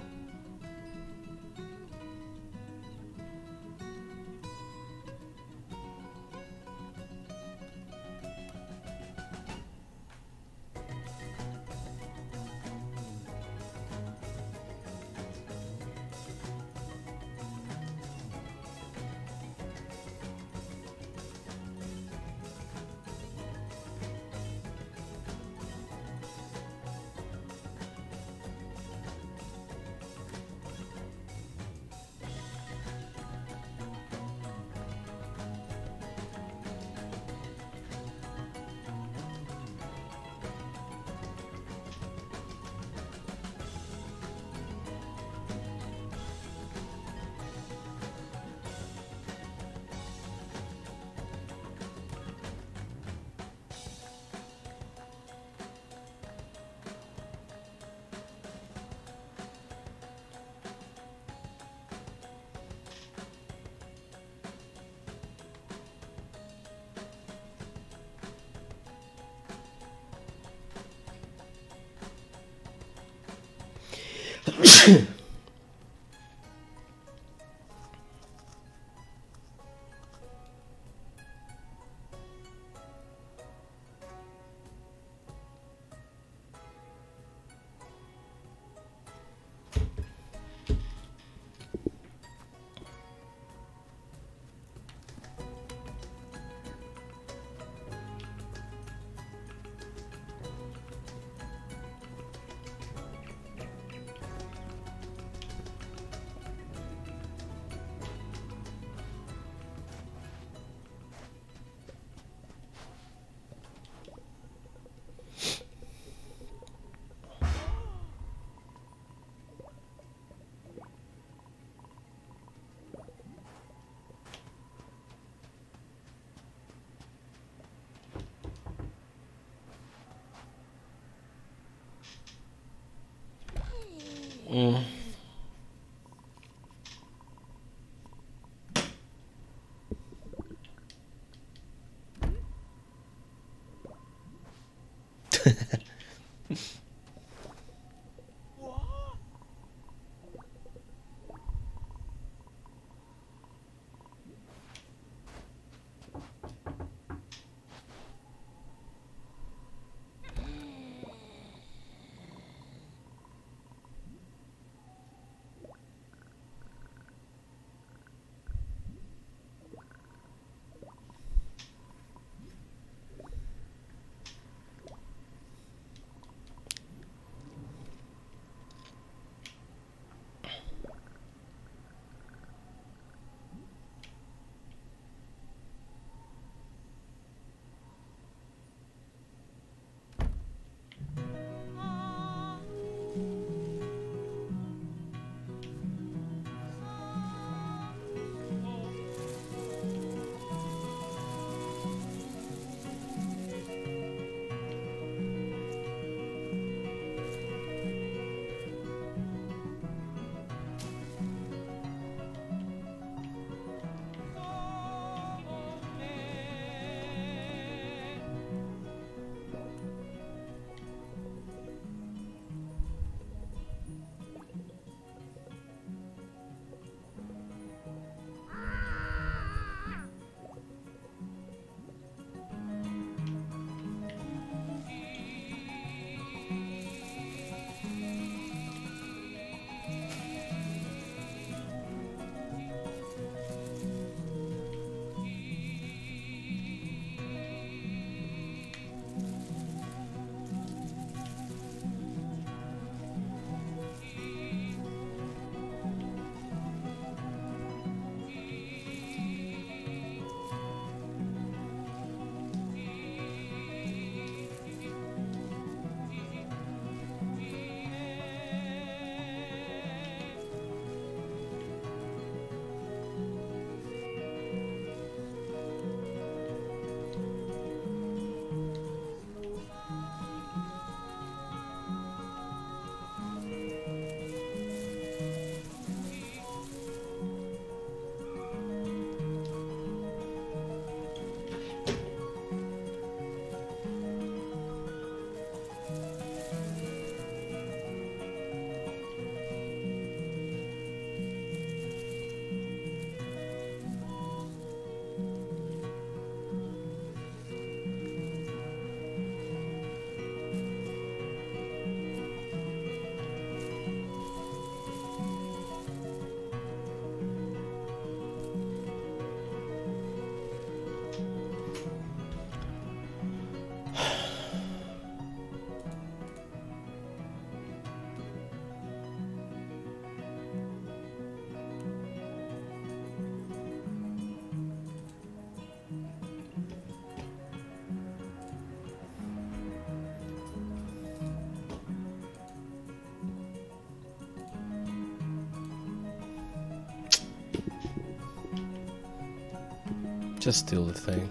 Just steal the thing.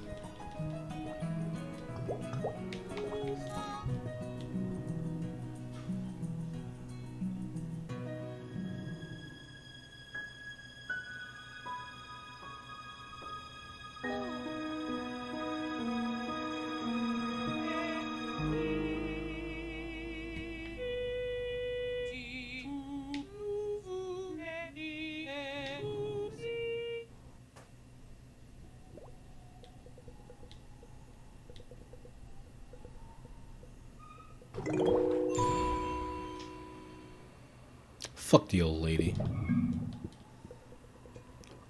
Fuck the old lady.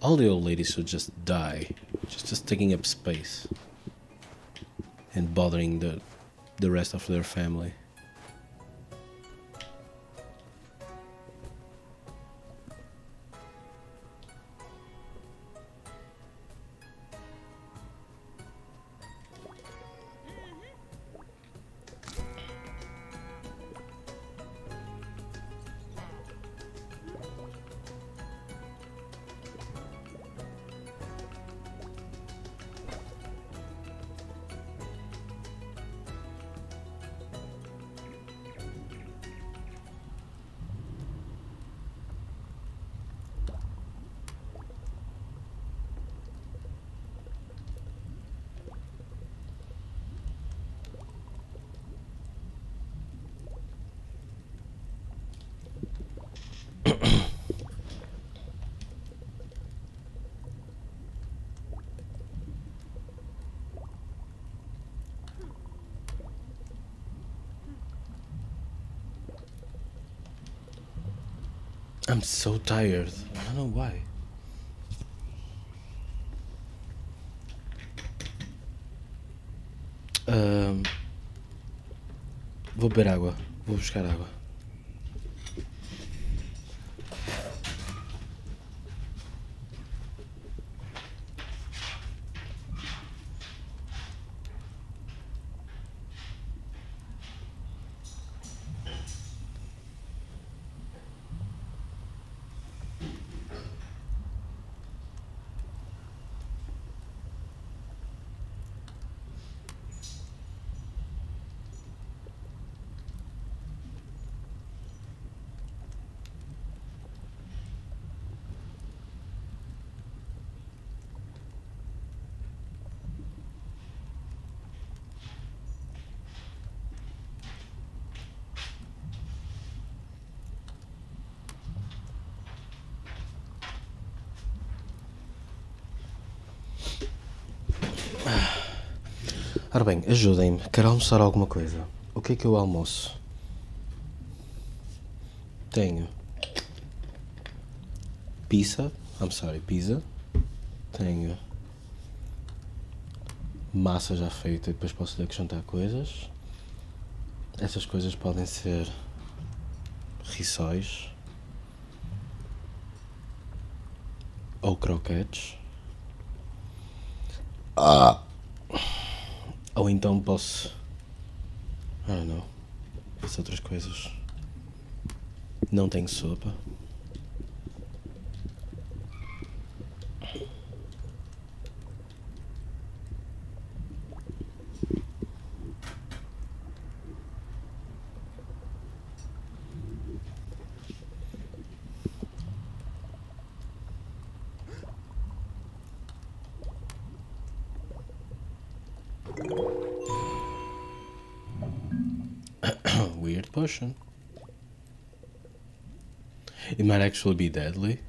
All the old ladies should just die. Just taking up space. And bothering the rest of their family. I'm so tired. I don't know why. Vou beber água. Vou buscar água. Ora bem, ajudem-me. Quero almoçar alguma coisa. O que é que eu almoço? Tenho pizza. Pizza. Tenho massa já feita e depois posso acrescentar coisas. Essas coisas podem ser rissóis ou croquetes. Ou então posso... I don't know. Faço outras coisas. Não tenho sopa. Weird potion. It might actually be deadly.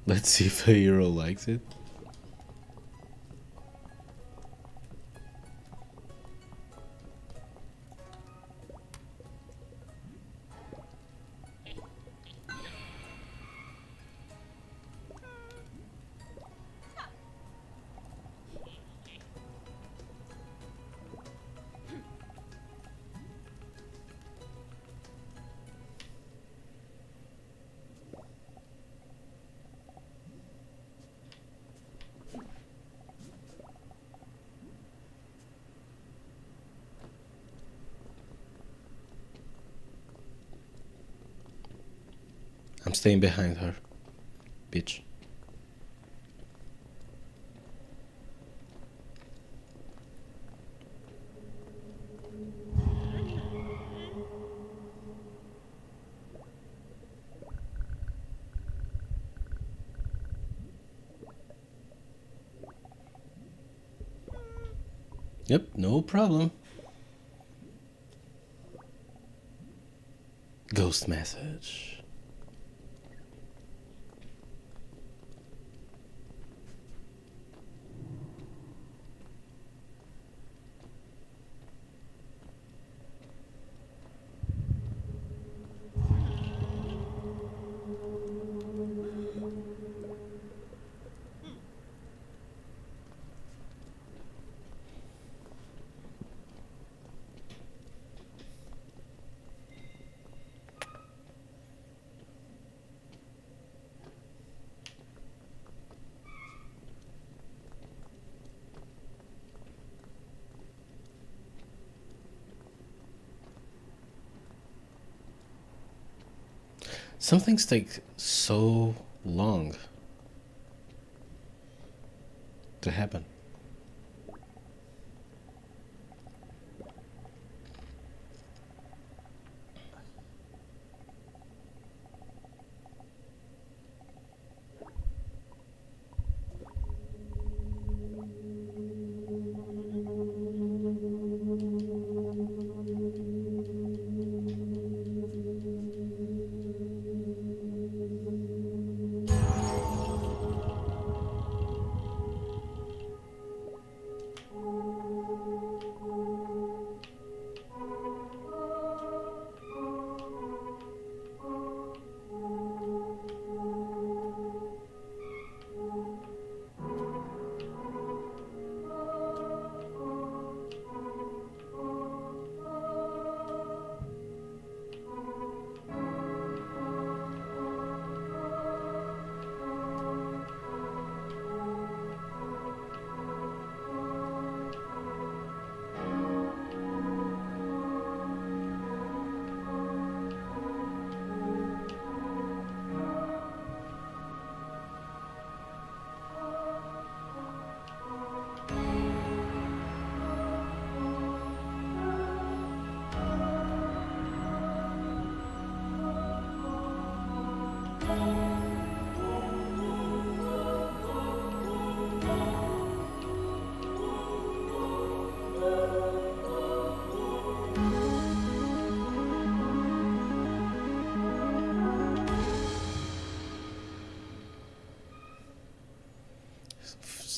Let's see if a hero likes it. I'm staying behind her, bitch. Yep, no problem. Ghost message. Some things take so long to happen.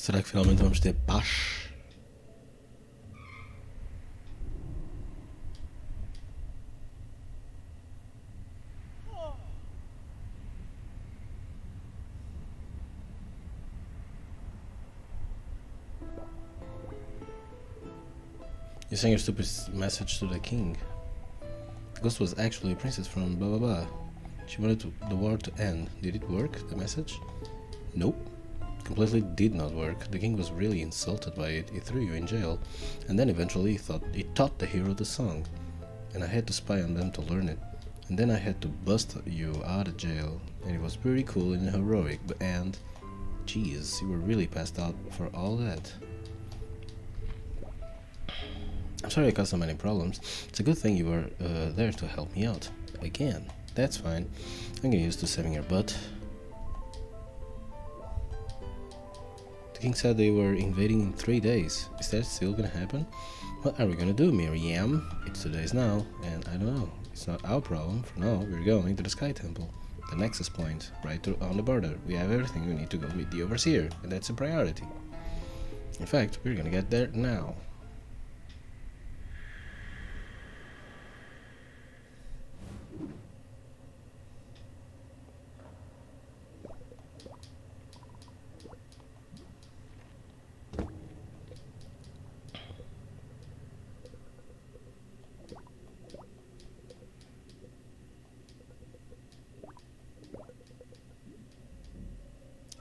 Será que finalmente vamos ter paz? You sent your stupid message to the king. The ghost was actually a princess from blah blah blah. She wanted the war to end. Did it work, the message? Nope. Completely did not work. The king was really insulted by it. He threw you in jail. And then eventually he taught the hero the song. And I had to spy on them to learn it. And then I had to bust you out of jail. And it was pretty cool and heroic. And geez, you were really passed out for all that. I'm sorry I caused so many problems. It's a good thing you were there to help me out. Again. That's fine. I'm getting used to saving your butt. The king said they were invading in 3 days. Is that still gonna happen? What are we gonna do, Miriam? It's 2 days now, and I don't know. It's not our problem. For now, we're going to the Sky Temple. The Nexus Point, right on the border. We have everything we need to go meet the Overseer, and that's a priority. In fact, we're gonna get there now.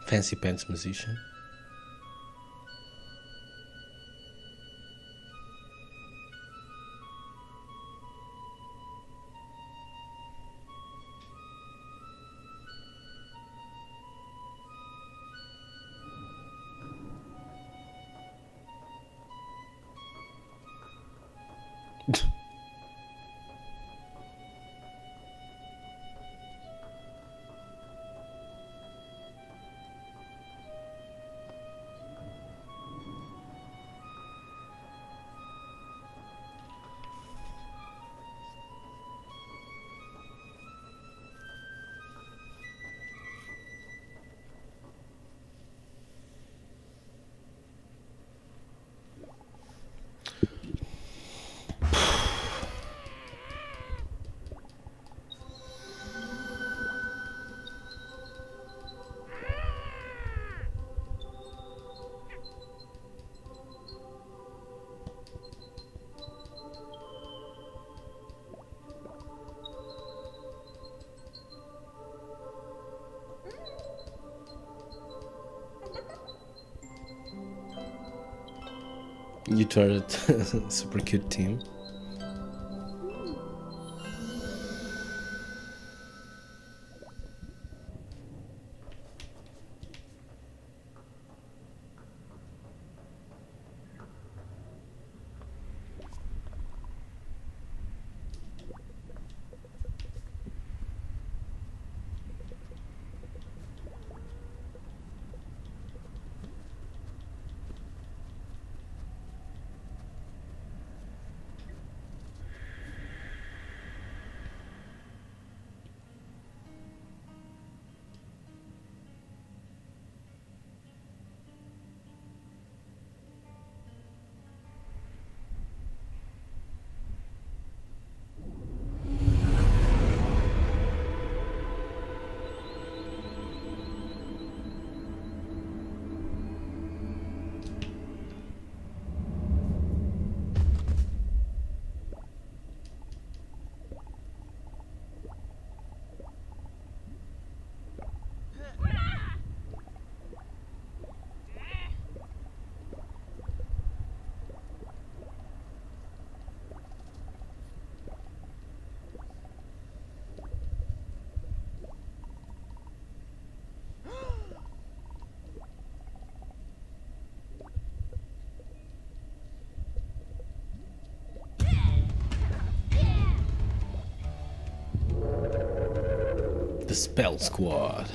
Fancy pants musician. You turned super cute team. The Spell Squad.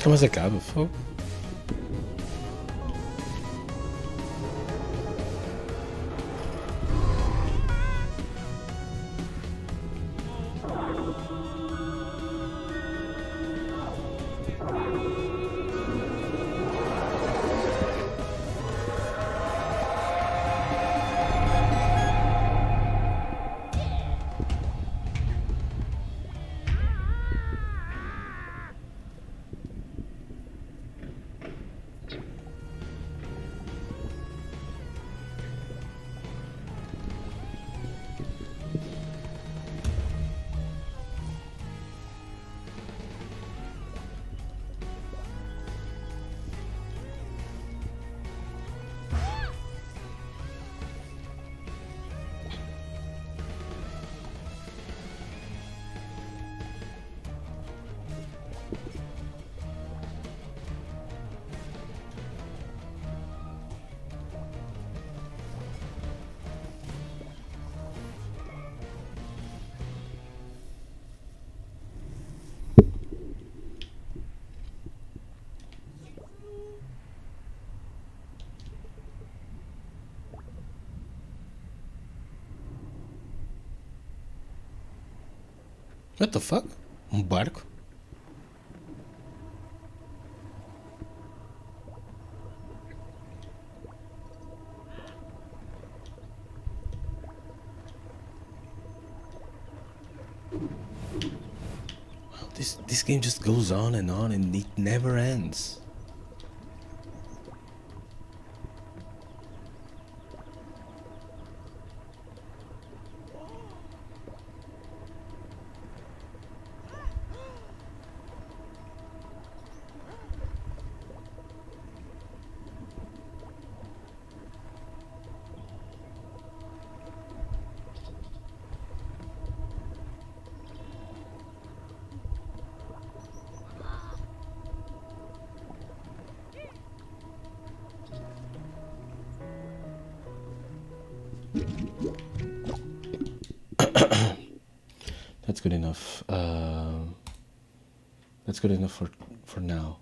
Comment ça cabe, faux? What the fuck? Barco? This game just goes on and it never ends. That's good enough. That's good enough for now.